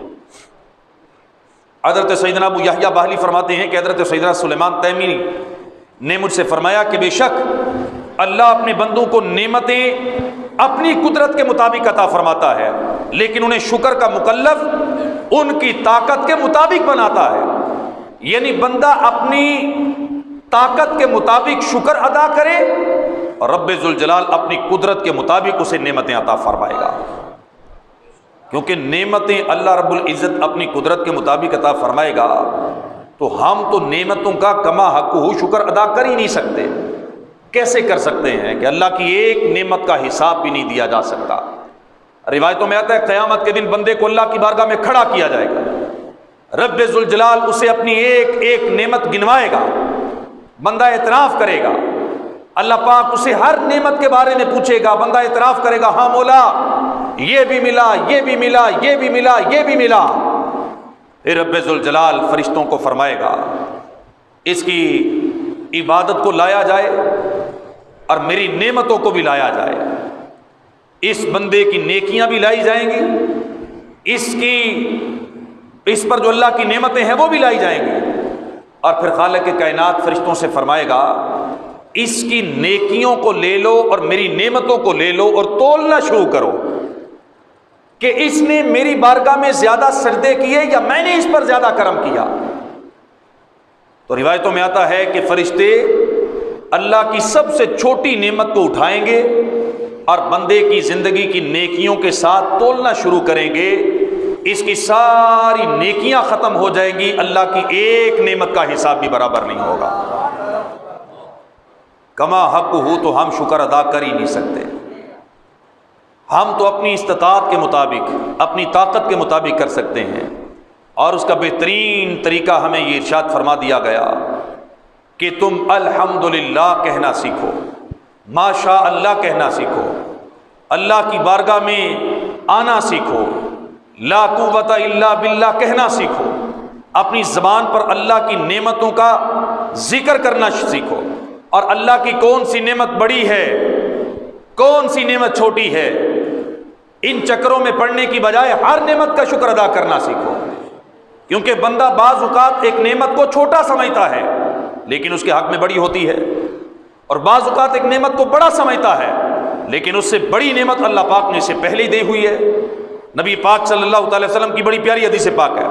حضرت سیدنا ابو یحییٰ بہلی فرماتے ہیں کہ حضرت سیدنا سلیمان تیمی نے مجھ سے فرمایا کہ بے شک اللہ اپنے بندوں کو نعمتیں اپنی قدرت کے مطابق عطا فرماتا ہے، لیکن انہیں شکر کا مکلف ان کی طاقت کے مطابق بناتا ہے۔ یعنی بندہ اپنی طاقت کے مطابق شکر ادا کرے اور رب ذوالجلال اپنی قدرت کے مطابق اسے نعمتیں عطا فرمائے گا، کیونکہ نعمتیں اللہ رب العزت اپنی قدرت کے مطابق عطا فرمائے گا تو ہم تو نعمتوں کا کما حق ہو شکر ادا کر ہی نہیں سکتے۔ کیسے کر سکتے ہیں کہ اللہ کی ایک نعمت کا حساب بھی نہیں دیا جا سکتا۔ روایتوں میں آتا ہے قیامت کے دن بندے کو اللہ کی بارگاہ میں کھڑا کیا جائے گا، رب ذوالجلال اسے اپنی ایک ایک نعمت گنوائے گا، بندہ اعتراف کرے گا، اللہ پاک اسے ہر نعمت کے بارے میں پوچھے گا، بندہ اعتراف کرے گا ہاں مولا یہ بھی ملا، یہ بھی ملا، یہ بھی ملا، یہ بھی ملا۔ پھر رب ذوالجلال فرشتوں کو فرمائے گا اس کی عبادت کو لایا جائے اور میری نعمتوں کو بھی لایا جائے، اس بندے کی نیکیاں بھی لائی جائیں گی، اس پر جو اللہ کی نعمتیں ہیں وہ بھی لائی جائیں گی، اور پھر خالق کائنات فرشتوں سے فرمائے گا اس کی نیکیوں کو لے لو اور میری نعمتوں کو لے لو اور تولنا شروع کرو کہ اس نے میری بارگاہ میں زیادہ سجدے کیے یا میں نے اس پر زیادہ کرم کیا۔ تو روایتوں میں آتا ہے کہ فرشتے اللہ کی سب سے چھوٹی نعمت کو اٹھائیں گے اور بندے کی زندگی کی نیکیوں کے ساتھ تولنا شروع کریں گے، اس کی ساری نیکیاں ختم ہو جائیں گی، اللہ کی ایک نعمت کا حساب بھی برابر نہیں ہوگا۔ کما حق ہو تو ہم شکر ادا کر ہی نہیں سکتے، ہم تو اپنی استطاعت کے مطابق اپنی طاقت کے مطابق کر سکتے ہیں، اور اس کا بہترین طریقہ ہمیں یہ ارشاد فرما دیا گیا کہ تم الحمدللہ کہنا سیکھو، ماشاء اللہ کہنا سیکھو، اللہ کی بارگاہ میں آنا سیکھو، لا قوت الا باللہ کہنا سیکھو، اپنی زبان پر اللہ کی نعمتوں کا ذکر کرنا سیکھو، اور اللہ کی کون سی نعمت بڑی ہے کون سی نعمت چھوٹی ہے، ان چکروں میں پڑنے کی بجائے ہر نعمت کا شکر ادا کرنا سیکھو، کیونکہ بندہ بعض اوقات ایک نعمت کو چھوٹا سمجھتا ہے لیکن اس کے حق میں بڑی ہوتی ہے، اور بعض اوقات ایک نعمت کو بڑا سمجھتا ہے لیکن اس سے بڑی نعمت اللہ پاک نے اسے پہلے ہی دی ہوئی ہے۔ نبی پاک صلی اللہ تعالی وسلم کی بڑی پیاری حدیث پاک ہے،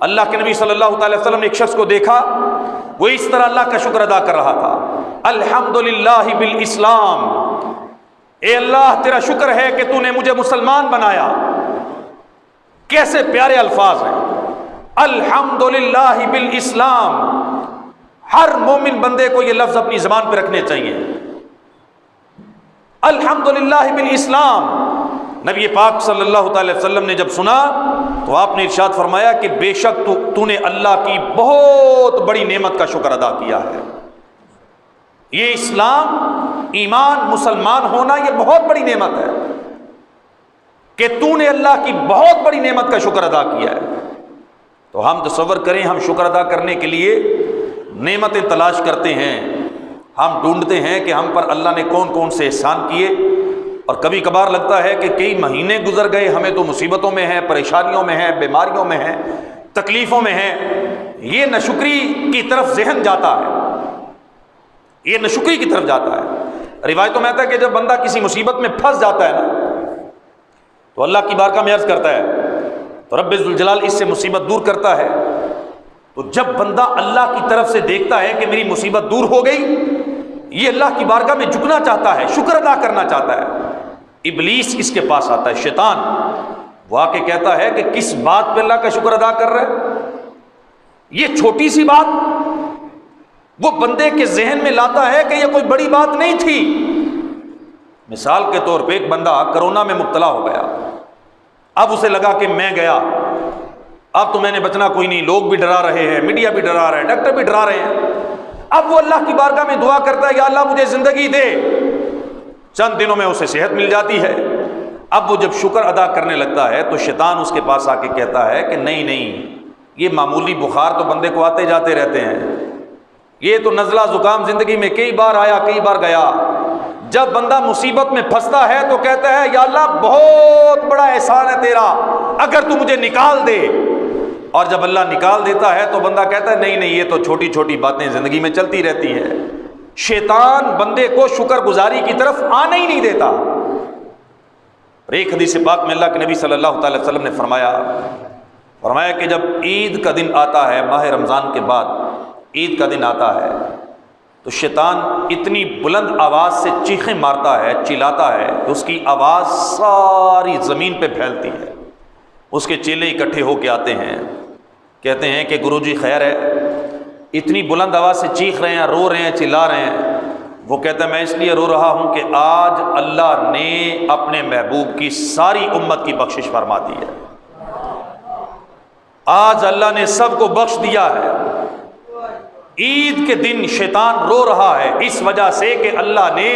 اللہ کے نبی صلی اللہ تعالی وسلم نے ایک شخص کو دیکھا، وہ اس طرح اللہ کا شکر ادا کر رہا تھا، الحمدللہ بالاسلام، اے اللہ تیرا شکر ہے کہ تو نے مجھے مسلمان بنایا۔ کیسے پیارے الفاظ ہیں، الحمدللہ بالاسلام۔ ہر مومن بندے کو یہ لفظ اپنی زبان پہ رکھنے چاہیے، الحمدللہ بالاسلام۔ نبی پاک صلی اللہ تعالی وسلم نے جب سنا تو آپ نے ارشاد فرمایا کہ بے شک تو نے اللہ کی بہت بڑی نعمت کا شکر ادا کیا ہے۔ یہ اسلام، ایمان، مسلمان ہونا یہ بہت بڑی نعمت ہے کہ تو نے اللہ کی بہت بڑی نعمت کا شکر ادا کیا ہے۔ تو ہم تصور کریں، ہم شکر ادا کرنے کے لیے نعمتیں تلاش کرتے ہیں، ہم ڈھونڈتے ہیں کہ ہم پر اللہ نے کون کون سے احسان کیے، اور کبھی کبھار لگتا ہے کہ کئی مہینے گزر گئے، ہمیں تو مصیبتوں میں ہیں، پریشانیوں میں ہیں، بیماریوں میں ہیں، تکلیفوں میں ہیں۔ یہ ناشکری کی طرف ذہن جاتا ہے، یہ ناشکری کی طرف جاتا ہے۔ روایتوں میں آتا ہے کہ جب بندہ کسی مصیبت میں پھنس جاتا ہے نا، تو اللہ کی بارگاہ میں عرض کرتا ہے، تو رب ذوالجلال اس سے مصیبت دور کرتا ہے۔ تو جب بندہ اللہ کی طرف سے دیکھتا ہے کہ میری مصیبت دور ہو گئی، یہ اللہ کی بارگاہ میں جھکنا چاہتا ہے، شکر ادا کرنا چاہتا ہے۔ ابلیس اس کے پاس آتا ہے، شیطان، وہ آ کے کہتا ہے کہ کس بات پہ اللہ کا شکر ادا کر رہا ہے؟ یہ چھوٹی سی بات وہ بندے کے ذہن میں لاتا ہے کہ یہ کوئی بڑی بات نہیں تھی۔ مثال کے طور پہ ایک بندہ کرونا میں مبتلا ہو گیا، اب اسے لگا کہ میں گیا، اب تو میں نے بچنا کوئی نہیں، لوگ بھی ڈرا رہے ہیں، میڈیا بھی ڈرا رہے ہیں، ڈاکٹر بھی ڈرا رہے ہیں۔ اب وہ اللہ کی بارگاہ میں دعا کرتا ہے، یا اللہ مجھے زندگی دے، چند دنوں میں اسے صحت مل جاتی ہے۔ اب وہ جب شکر ادا کرنے لگتا ہے تو شیطان اس کے پاس آ کے کہتا ہے کہ نہیں نہیں، یہ معمولی بخار تو بندے کو آتے جاتے رہتے ہیں، یہ تو نزلہ زکام زندگی میں کئی بار آیا کئی بار گیا۔ جب بندہ مصیبت میں پھنستا ہے تو کہتا ہے، یا اللہ بہت بڑا احسان ہے تیرا، اگر تو مجھے نکال دے۔ اور جب اللہ نکال دیتا ہے تو بندہ کہتا ہے نہیں نہیں، یہ تو چھوٹی چھوٹی باتیں زندگی میں چلتی رہتی ہیں۔ شیطان بندے کو شکر گزاری کی طرف آنے ہی نہیں دیتا۔ اور ایک حدیث پاک میں اللہ کے نبی صلی اللہ تعالی وسلم نے فرمایا کہ جب عید کا دن آتا ہے، ماہ رمضان کے بعد عید کا دن آتا ہے، تو شیطان اتنی بلند آواز سے چیخیں مارتا ہے، چلاتا ہے کہ اس کی آواز ساری زمین پہ پھیلتی ہے۔ اس کے چیلے اکٹھے ہو کے آتے ہیں، کہتے ہیں کہ گرو جی خیر ہے، اتنی بلند آواز سے چیخ رہے ہیں، رو رہے ہیں، چلا رہے ہیں۔ وہ کہتا ہے میں اس لیے رو رہا ہوں کہ آج اللہ نے اپنے محبوب کی ساری امت کی بخشش فرما دی ہے، آج اللہ نے سب کو بخش دیا ہے۔ عید کے دن شیطان رو رہا ہے اس وجہ سے کہ اللہ نے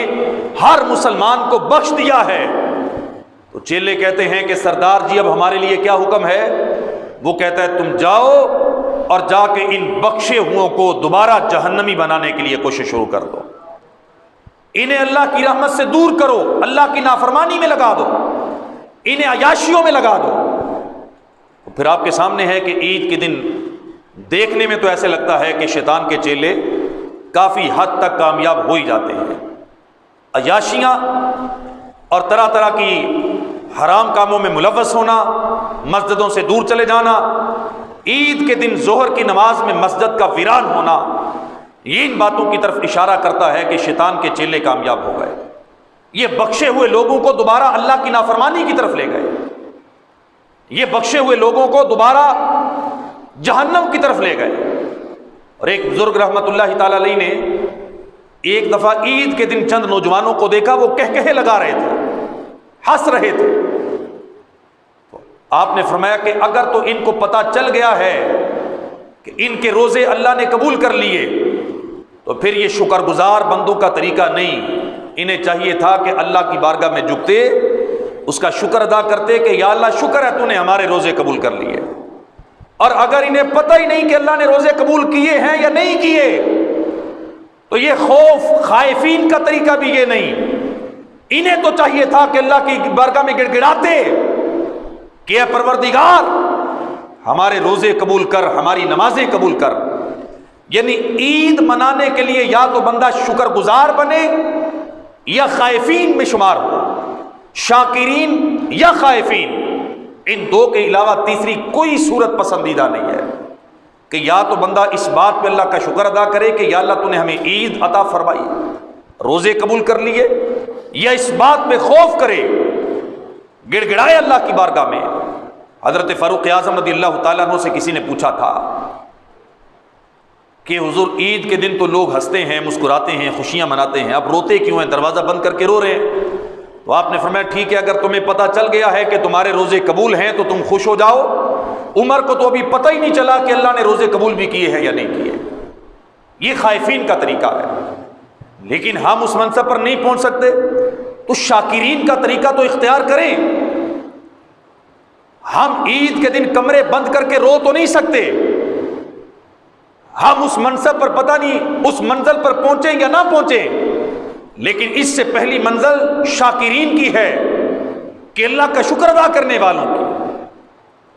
ہر مسلمان کو بخش دیا ہے۔ تو چیلے کہتے ہیں کہ سردار جی اب ہمارے لیے کیا حکم ہے؟ وہ کہتا ہے تم جاؤ اور جا کے ان بخشے ہوں کو دوبارہ جہنمی بنانے کے لیے کوشش شروع کر دو، انہیں اللہ کی رحمت سے دور کرو، اللہ کی نافرمانی میں لگا دو، انہیں عیاشیوں میں لگا دو۔ پھر آپ کے سامنے ہے کہ عید کے دن دیکھنے میں تو ایسے لگتا ہے کہ شیطان کے چیلے کافی حد تک کامیاب ہو ہی جاتے ہیں۔ عیاشیاں اور طرح طرح کی حرام کاموں میں ملوث ہونا، مسجدوں سے دور چلے جانا، عید کے دن ظہر کی نماز میں مسجد کا ویران ہونا، یہ ان باتوں کی طرف اشارہ کرتا ہے کہ شیطان کے چیلے کامیاب ہو گئے۔ یہ بخشے ہوئے لوگوں کو دوبارہ اللہ کی نافرمانی کی طرف لے گئے، یہ بخشے ہوئے لوگوں کو دوبارہ جہنم کی طرف لے گئے۔ اور ایک بزرگ رحمت اللہ تعالی علیہ نے ایک دفعہ عید کے دن چند نوجوانوں کو دیکھا، وہ کہکہے لگا رہے تھے، ہنس رہے تھے۔ تو آپ نے فرمایا کہ اگر تو ان کو پتہ چل گیا ہے کہ ان کے روزے اللہ نے قبول کر لیے تو پھر یہ شکر گزار بندوں کا طریقہ نہیں، انہیں چاہیے تھا کہ اللہ کی بارگاہ میں جھکتے، اس کا شکر ادا کرتے کہ یا اللہ شکر ہے تو نے ہمارے روزے قبول کر لیے۔ اور اگر انہیں پتہ ہی نہیں کہ اللہ نے روزے قبول کیے ہیں یا نہیں کیے تو یہ خوف خائفین کا طریقہ بھی یہ نہیں، انہیں تو چاہیے تھا کہ اللہ کی بارگاہ میں گڑ گڑاتے کہ اے پروردگار ہمارے روزے قبول کر، ہماری نمازیں قبول کر۔ یعنی عید منانے کے لیے یا تو بندہ شکر گزار بنے یا خائفین میں شمار ہو، شاکرین یا خائفین، ان دو کے علاوہ تیسری کوئی صورت پسندیدہ نہیں ہے کہ یا تو بندہ اس بات پہ اللہ کا شکر ادا کرے کہ یا اللہ تو نے ہمیں عید عطا فرمائی، روزے قبول کر لیے، یا اس بات پہ خوف کرے، گڑ گڑائے اللہ کی بارگاہ میں۔ حضرت فاروق اعظم رضی اللہ تعالیٰ عنہ سے کسی نے پوچھا تھا کہ حضور عید کے دن تو لوگ ہنستے ہیں، مسکراتے ہیں، خوشیاں مناتے ہیں، اب روتے کیوں ہیں، دروازہ بند کر کے رو رہے ہیں؟ تو آپ نے فرمایا ٹھیک ہے، اگر تمہیں پتہ چل گیا ہے کہ تمہارے روزے قبول ہیں تو تم خوش ہو جاؤ، عمر کو تو ابھی پتہ ہی نہیں چلا کہ اللہ نے روزے قبول بھی کیے ہیں یا نہیں کیے۔ یہ خائفین کا طریقہ ہے۔ لیکن ہم اس منصب پر نہیں پہنچ سکتے تو شاکرین کا طریقہ تو اختیار کریں. ہم عید کے دن کمرے بند کر کے رو تو نہیں سکتے. ہم اس منصب پر پتہ نہیں اس منزل پر پہنچیں یا نہ پہنچیں، لیکن اس سے پہلی منزل شاکرین کی ہے کہ اللہ کا شکر ادا کرنے والوں کی.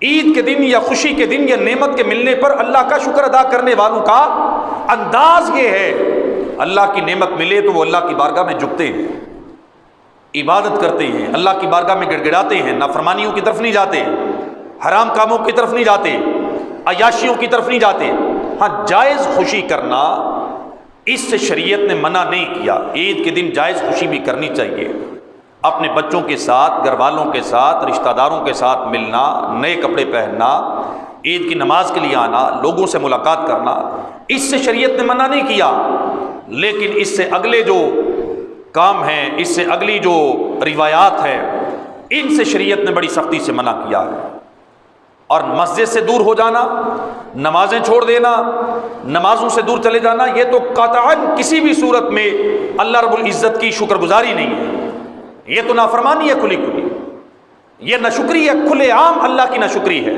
عید کے دن یا خوشی کے دن یا نعمت کے ملنے پر اللہ کا شکر ادا کرنے والوں کا انداز یہ ہے، اللہ کی نعمت ملے تو وہ اللہ کی بارگاہ میں جھکتے ہیں، عبادت کرتے ہیں، اللہ کی بارگاہ میں گڑ گڑاتے ہیں، نافرمانیوں کی طرف نہیں جاتے، حرام کاموں کی طرف نہیں جاتے، عیاشیوں کی طرف نہیں جاتے. ہاں جائز خوشی کرنا اس سے شریعت نے منع نہیں کیا. عید کے دن جائز خوشی بھی کرنی چاہیے، اپنے بچوں کے ساتھ، گھر والوں کے ساتھ، رشتہ داروں کے ساتھ ملنا، نئے کپڑے پہننا، عید کی نماز کے لیے آنا، لوگوں سے ملاقات کرنا، اس سے شریعت نے منع نہیں کیا. لیکن اس سے اگلے جو کام ہیں، اس سے اگلی جو روایات ہیں، ان سے شریعت نے بڑی سختی سے منع کیا ہے. اور مسجد سے دور ہو جانا، نمازیں چھوڑ دینا، نمازوں سے دور چلے جانا، یہ تو قطعاً کسی بھی صورت میں اللہ رب العزت کی شکر گزاری نہیں ہے. یہ تو نافرمانی ہے کھلی کھلی، یہ ناشکری ہے، کھلے عام اللہ کی ناشکری ہے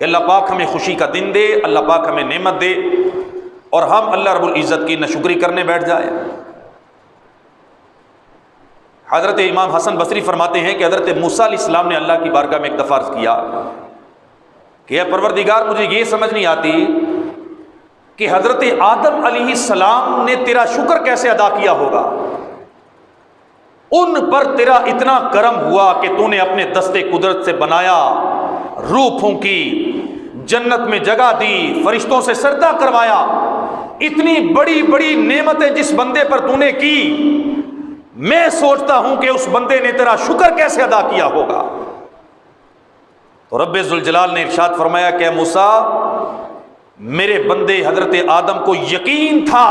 کہ اللہ پاک ہمیں خوشی کا دن دے، اللہ پاک ہمیں نعمت دے اور ہم اللہ رب العزت کی ناشکری کرنے بیٹھ جائیں. حضرت امام حسن بصری فرماتے ہیں کہ حضرت موسیٰ علیہ السلام نے اللہ کی بارگاہ میں ایک دفعہ عرض کیا کہ اے پروردگار، مجھے یہ سمجھ نہیں آتی کہ حضرت آدم علیہ السلام نے تیرا شکر کیسے ادا کیا ہوگا. ان پر تیرا اتنا کرم ہوا کہ تو نے اپنے دستے قدرت سے بنایا، روح پھونکی، جنت میں جگہ دی، فرشتوں سے سجدہ کروایا. اتنی بڑی بڑی نعمتیں جس بندے پر تو نے کی، میں سوچتا ہوں کہ اس بندے نے تیرا شکر کیسے ادا کیا ہوگا. تو رب ذوالجلال نے ارشاد فرمایا کہ اے موسیٰ، میرے بندے حضرت آدم کو یقین تھا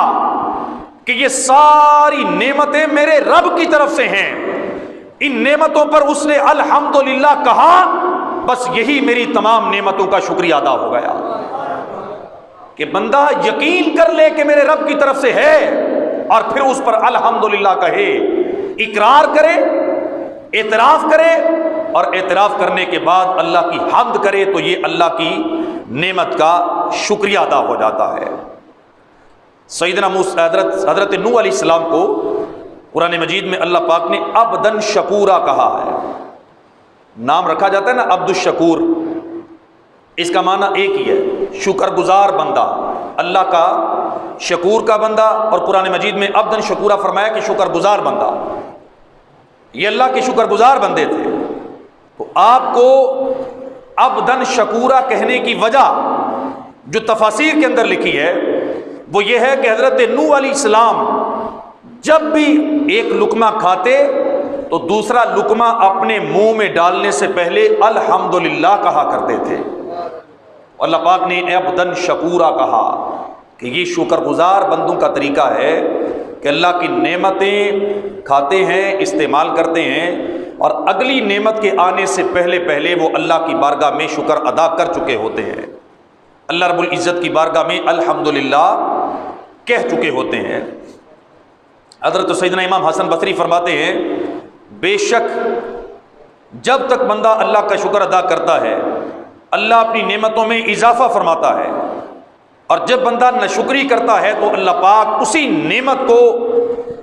کہ یہ ساری نعمتیں میرے رب کی طرف سے ہیں. ان نعمتوں پر اس نے الحمدللہ کہا، بس یہی میری تمام نعمتوں کا شکریہ ادا ہو گیا. کہ بندہ یقین کر لے کہ میرے رب کی طرف سے ہے اور پھر اس پر الحمدللہ کہے، اقرار کرے، اعتراف کرے، اور اعتراف کرنے کے بعد اللہ کی حمد کرے، تو یہ اللہ کی نعمت کا شکریہ ادا ہو جاتا ہے. سیدنا حضرت نوح علیہ السلام کو قرآن مجید میں اللہ پاک نے عبدن شکورا کہا ہے. نام رکھا جاتا ہے نا عبد الشکور، اس کا معنی ایک ہی ہے، شکر گزار بندہ، اللہ کا شکور کا بندہ. اور قرآن مجید میں عبدن شکورا فرمایا کہ شکر گزار بندہ. یہ اللہ کے شکر گزار بندے تھے. تو آپ کو عبدن شکورا کہنے کی وجہ جو تفاسیر کے اندر لکھی ہے وہ یہ ہے کہ حضرت نوح علیہ السلام جب بھی ایک لقمہ کھاتے تو دوسرا لقمہ اپنے منہ میں ڈالنے سے پہلے الحمدللہ کہا کرتے تھے. اللہ پاک نے عبدن شکورا کہا کہ یہ شکر گزار بندوں کا طریقہ ہے کہ اللہ کی نعمتیں کھاتے ہیں، استعمال کرتے ہیں، اور اگلی نعمت کے آنے سے پہلے پہلے وہ اللہ کی بارگاہ میں شکر ادا کر چکے ہوتے ہیں، اللہ رب العزت کی بارگاہ میں الحمدللہ کہہ چکے ہوتے ہیں. حضرت سیدنا امام حسن بصری فرماتے ہیں بے شک جب تک بندہ اللہ کا شکر ادا کرتا ہے اللہ اپنی نعمتوں میں اضافہ فرماتا ہے، اور جب بندہ ناشکری کرتا ہے تو اللہ پاک اسی نعمت کو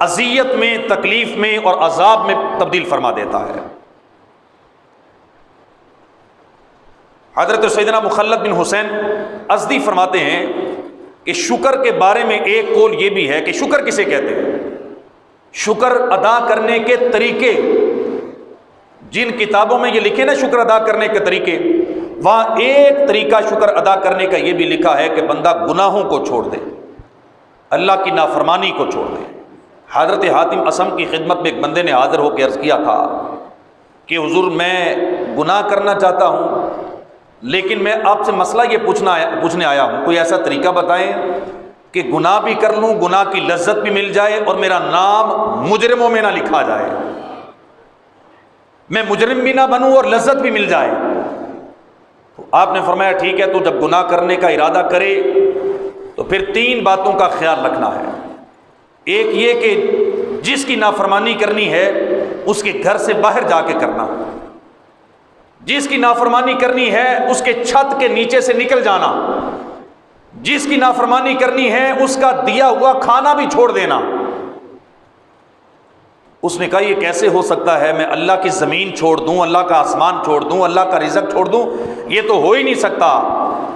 اذیت میں، تکلیف میں اور عذاب میں تبدیل فرما دیتا ہے. حضرت سیدنا مخلد بن حسین ازدی فرماتے ہیں کہ شکر کے بارے میں ایک قول یہ بھی ہے کہ شکر کسے کہتے ہیں. شکر ادا کرنے کے طریقے جن کتابوں میں یہ لکھے نا شکر ادا کرنے کے طریقے، وہاں ایک طریقہ شکر ادا کرنے کا یہ بھی لکھا ہے کہ بندہ گناہوں کو چھوڑ دے، اللہ کی نافرمانی کو چھوڑ دے. حضرت حاتم اسم کی خدمت میں ایک بندے نے حاضر ہو کے عرض کیا تھا کہ حضور میں گناہ کرنا چاہتا ہوں لیکن میں آپ سے مسئلہ یہ پوچھنے آیا ہوں، کوئی ایسا طریقہ بتائیں کہ گناہ بھی کر لوں، گناہ کی لذت بھی مل جائے اور میرا نام مجرموں میں نہ لکھا جائے، میں مجرم بھی نہ بنوں اور لذت بھی مل جائے. تو آپ نے فرمایا ٹھیک ہے، تو جب گناہ کرنے کا ارادہ کرے تو پھر 3 باتوں کا خیال رکھنا ہے. ایک یہ کہ جس کی نافرمانی کرنی ہے اس کے گھر سے باہر جا کے کرنا، جس کی نافرمانی کرنی ہے اس کے چھت کے نیچے سے نکل جانا، جس کی نافرمانی کرنی ہے اس کا دیا ہوا کھانا بھی چھوڑ دینا۔ اس نے کہا یہ کیسے ہو سکتا ہے، میں اللہ کی زمین چھوڑ دوں، اللہ کا آسمان چھوڑ دوں، اللہ کا رزق چھوڑ دوں، یہ تو ہو ہی نہیں سکتا۔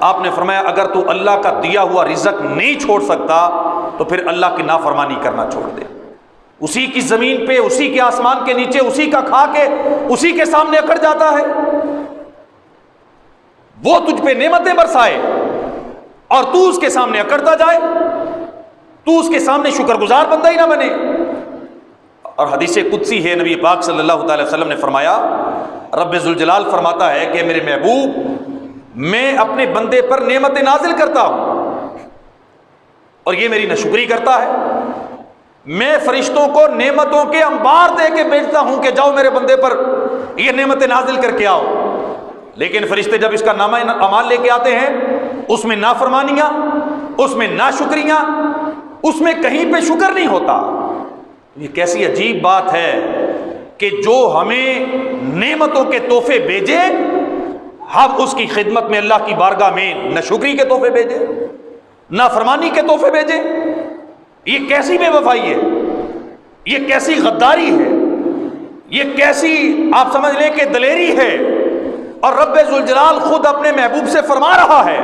آپ نے فرمایا اگر تو اللہ کا دیا ہوا رزق نہیں چھوڑ سکتا تو پھر اللہ کی نافرمانی کرنا چھوڑ دے۔ اسی کی زمین پہ، اسی کے آسمان کے نیچے، اسی کا کھا کے اسی کے سامنے اکڑ جاتا ہے، وہ تجھ پہ نعمتیں برسائے اور تو اس کے سامنے اکڑتا جائے، تو اس کے سامنے شکر گزار بندہ ہی نہ بنے۔ اور حدیث قدسی ہے، نبی پاک صلی اللہ تعالی وسلم نے فرمایا، رب ذوالجلال فرماتا ہے کہ میرے محبوب میں اپنے بندے پر نعمتیں نازل کرتا ہوں اور یہ میری ناشکری کرتا ہے، میں فرشتوں کو نعمتوں کے انبار دے کے بھیجتا ہوں کہ جاؤ میرے بندے پر یہ نعمتیں نازل کر کے آؤ، لیکن فرشتے جب اس کا نامہ اعمال لے کے آتے ہیں اس میں نافرمانیاں، اس میں ناشکریاں، اس میں کہیں پہ شکر نہیں ہوتا۔ یہ کیسی عجیب بات ہے کہ جو ہمیں نعمتوں کے تحفے بھیجے ہم اس کی خدمت میں اللہ کی بارگاہ میں ناشکری کے تحفے بھیجے، نافرمانی کے تحفے بھیجے۔ یہ کیسی بے وفائی ہے، یہ کیسی غداری ہے، یہ کیسی آپ سمجھ لیں کہ دلیری ہے۔ اور رب ذوالجلال خود اپنے محبوب سے فرما رہا ہے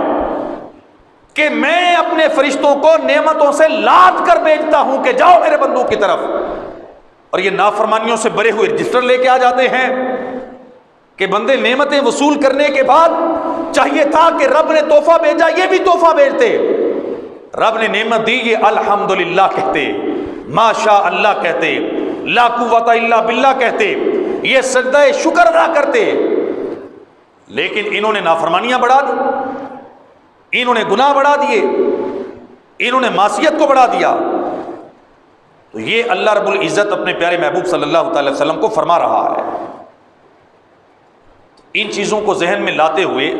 کہ میں اپنے فرشتوں کو نعمتوں سے لاد کر بھیجتا ہوں کہ جاؤ میرے بندوں کی طرف، اور یہ نافرمانیوں سے بھرے ہوئے رجسٹر لے کے آ جاتے ہیں کہ بندے نعمتیں وصول کرنے کے بعد چاہیے تھا کہ رب نے تحفہ بھیجا یہ بھی تحفہ بھیجتے، رب نے نعمت دی یہ الحمدللہ کہتے، ماشاء اللہ کہتے، لا قوت الا باللہ کہتے، یہ سجدہ شکر ادا کرتے، لیکن انہوں نے نافرمانیاں بڑھا دی، انہوں نے گناہ بڑھا دیے، انہوں نے معصیت کو بڑھا دیا۔ تو یہ اللہ رب العزت اپنے پیارے محبوب صلی اللہ تعالی وسلم کو فرما رہا ہے۔ ان چیزوں کو ذہن میں لاتے ہوئے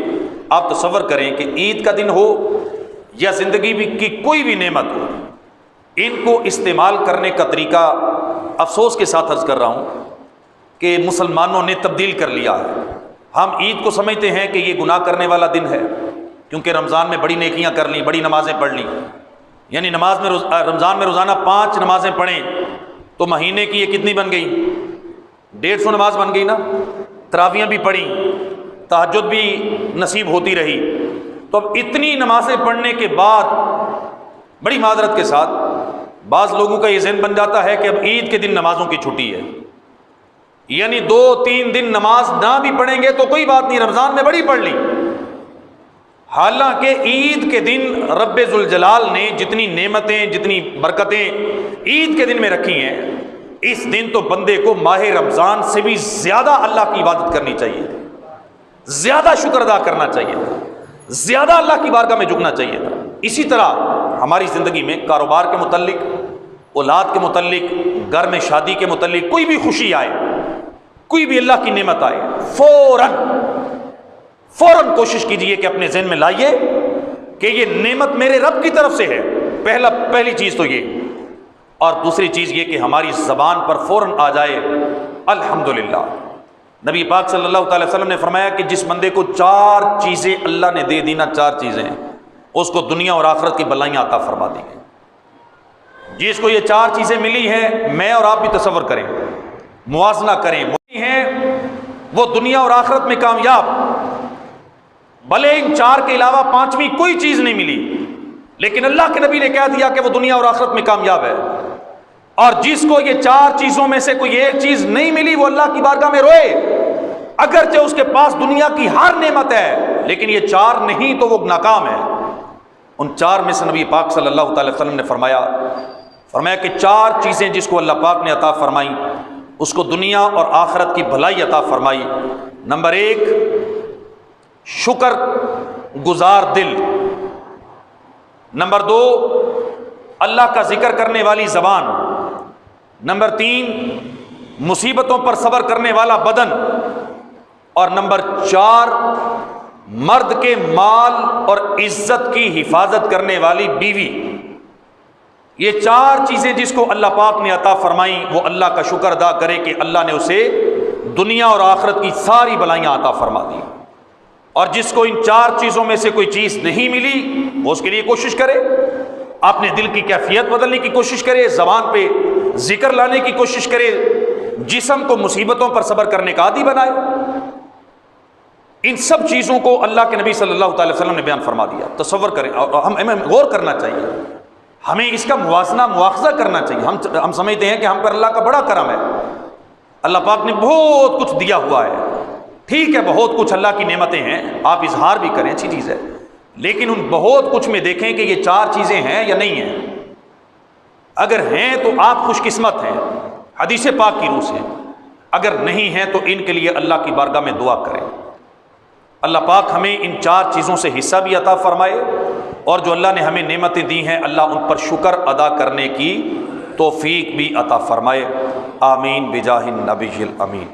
آپ تصور کریں کہ عید کا دن ہو یا زندگی کی کوئی بھی نعمت ہو، ان کو استعمال کرنے کا طریقہ افسوس کے ساتھ عرض کر رہا ہوں کہ مسلمانوں نے تبدیل کر لیا ہے۔ ہم عید کو سمجھتے ہیں کہ یہ گناہ کرنے والا دن ہے، کیونکہ رمضان میں بڑی نیکیاں کر لیں، بڑی نمازیں پڑھ لیں، یعنی رمضان میں روزانہ 5 نمازیں پڑھیں تو مہینے کی یہ کتنی بن گئی؟ 150 نماز بن گئی نا۔ تراویحیں بھی پڑھیں، تہجد بھی نصیب ہوتی رہی، تو اب اتنی نمازیں پڑھنے کے بعد بڑی معذرت کے ساتھ بعض لوگوں کا یہ ذہن بن جاتا ہے کہ اب عید کے دن نمازوں کی چھٹی ہے، یعنی 2-3 دن نماز نہ بھی پڑھیں گے تو کوئی بات نہیں، رمضان میں بڑی پڑھ لی۔ حالانکہ عید کے دن رب ذوالجلال نے جتنی نعمتیں، جتنی برکتیں عید کے دن میں رکھی ہیں، اس دن تو بندے کو ماہ رمضان سے بھی زیادہ اللہ کی عبادت کرنی چاہیے، زیادہ شکر ادا کرنا چاہیے، زیادہ اللہ کی بارگاہ میں جھکنا چاہیے تھا۔ اسی طرح ہماری زندگی میں کاروبار کے متعلق، اولاد کے متعلق، گھر میں شادی کے متعلق کوئی بھی خوشی آئے، کوئی بھی اللہ کی نعمت آئے، فوراً کوشش کیجئے کہ اپنے ذہن میں لائیے کہ یہ نعمت میرے رب کی طرف سے ہے، پہلی چیز تو یہ، اور دوسری چیز یہ کہ ہماری زبان پر فوراً آ جائے الحمدللہ۔ نبی پاک صلی اللہ تعالی وسلم نے فرمایا کہ جس بندے کو 4 چیزیں اللہ نے دے دی نا، 4 چیزیں، اس کو دنیا اور آخرت کی بلائیاں عطا فرما دی گئی۔ جس کو یہ 4 چیزیں ملی ہیں، میں اور آپ بھی تصور کریں، موازنہ کریں، ملی ہیں، وہ دنیا اور آخرت میں کامیاب، بھلے ان 4 کے علاوہ 5ویں کوئی چیز نہیں ملی، لیکن اللہ کے نبی نے کہہ دیا کہ وہ دنیا اور آخرت میں کامیاب ہے۔ اور جس کو یہ 4 چیزوں میں سے کوئی ایک چیز نہیں ملی وہ اللہ کی بارگاہ میں روئے، اگرچہ اس کے پاس دنیا کی ہر نعمت ہے، لیکن یہ 4 نہیں تو وہ ناکام ہے۔ ان 4 میں سے نبی پاک صلی اللہ تعالی وسلم نے فرمایا کہ 4 چیزیں جس کو اللہ پاک نے عطا فرمائی اس کو دنیا اور آخرت کی بھلائی عطا فرمائی۔ نمبر 1، شکر گزار دل۔ نمبر 2، اللہ کا ذکر کرنے والی زبان۔ نمبر 3، مصیبتوں پر صبر کرنے والا بدن۔ اور نمبر 4، مرد کے مال اور عزت کی حفاظت کرنے والی بیوی۔ یہ چار چیزیں جس کو اللہ پاک نے عطا فرمائیں وہ اللہ کا شکر ادا کرے کہ اللہ نے اسے دنیا اور آخرت کی ساری بلائیاں عطا فرما دی، اور جس کو ان چار چیزوں میں سے کوئی چیز نہیں ملی وہ اس کے لیے کوشش کرے، اپنے دل کی کیفیت بدلنے کی کوشش کرے، زبان پہ ذکر لانے کی کوشش کرے، جسم کو مصیبتوں پر صبر کرنے کا عادی بنائے۔ ان سب چیزوں کو اللہ کے نبی صلی اللہ تعالی وسلم نے بیان فرما دیا۔ تصور کریں، اور ہمیں غور کرنا چاہیے، ہمیں اس کا موازنہ مواخذہ کرنا چاہیے۔ ہم سمجھتے ہیں کہ ہم پر اللہ کا بڑا کرم ہے، اللہ پاک نے بہت کچھ دیا ہوا ہے، ٹھیک ہے، بہت کچھ اللہ کی نعمتیں ہیں، آپ اظہار بھی کریں، اچھی چیز ہے، لیکن ان بہت کچھ میں دیکھیں کہ یہ چار چیزیں ہیں یا نہیں ہیں۔ اگر ہیں تو آپ خوش قسمت ہیں حدیث پاک کی روح سے، اگر نہیں ہیں تو ان کے لیے اللہ کی بارگاہ میں دعا کریں۔ اللہ پاک ہمیں ان چار چیزوں سے حصہ بھی عطا فرمائے، اور جو اللہ نے ہمیں نعمتیں دی ہیں اللہ ان پر شکر ادا کرنے کی توفیق بھی عطا فرمائے۔ آمین بجاہ النبی الامین۔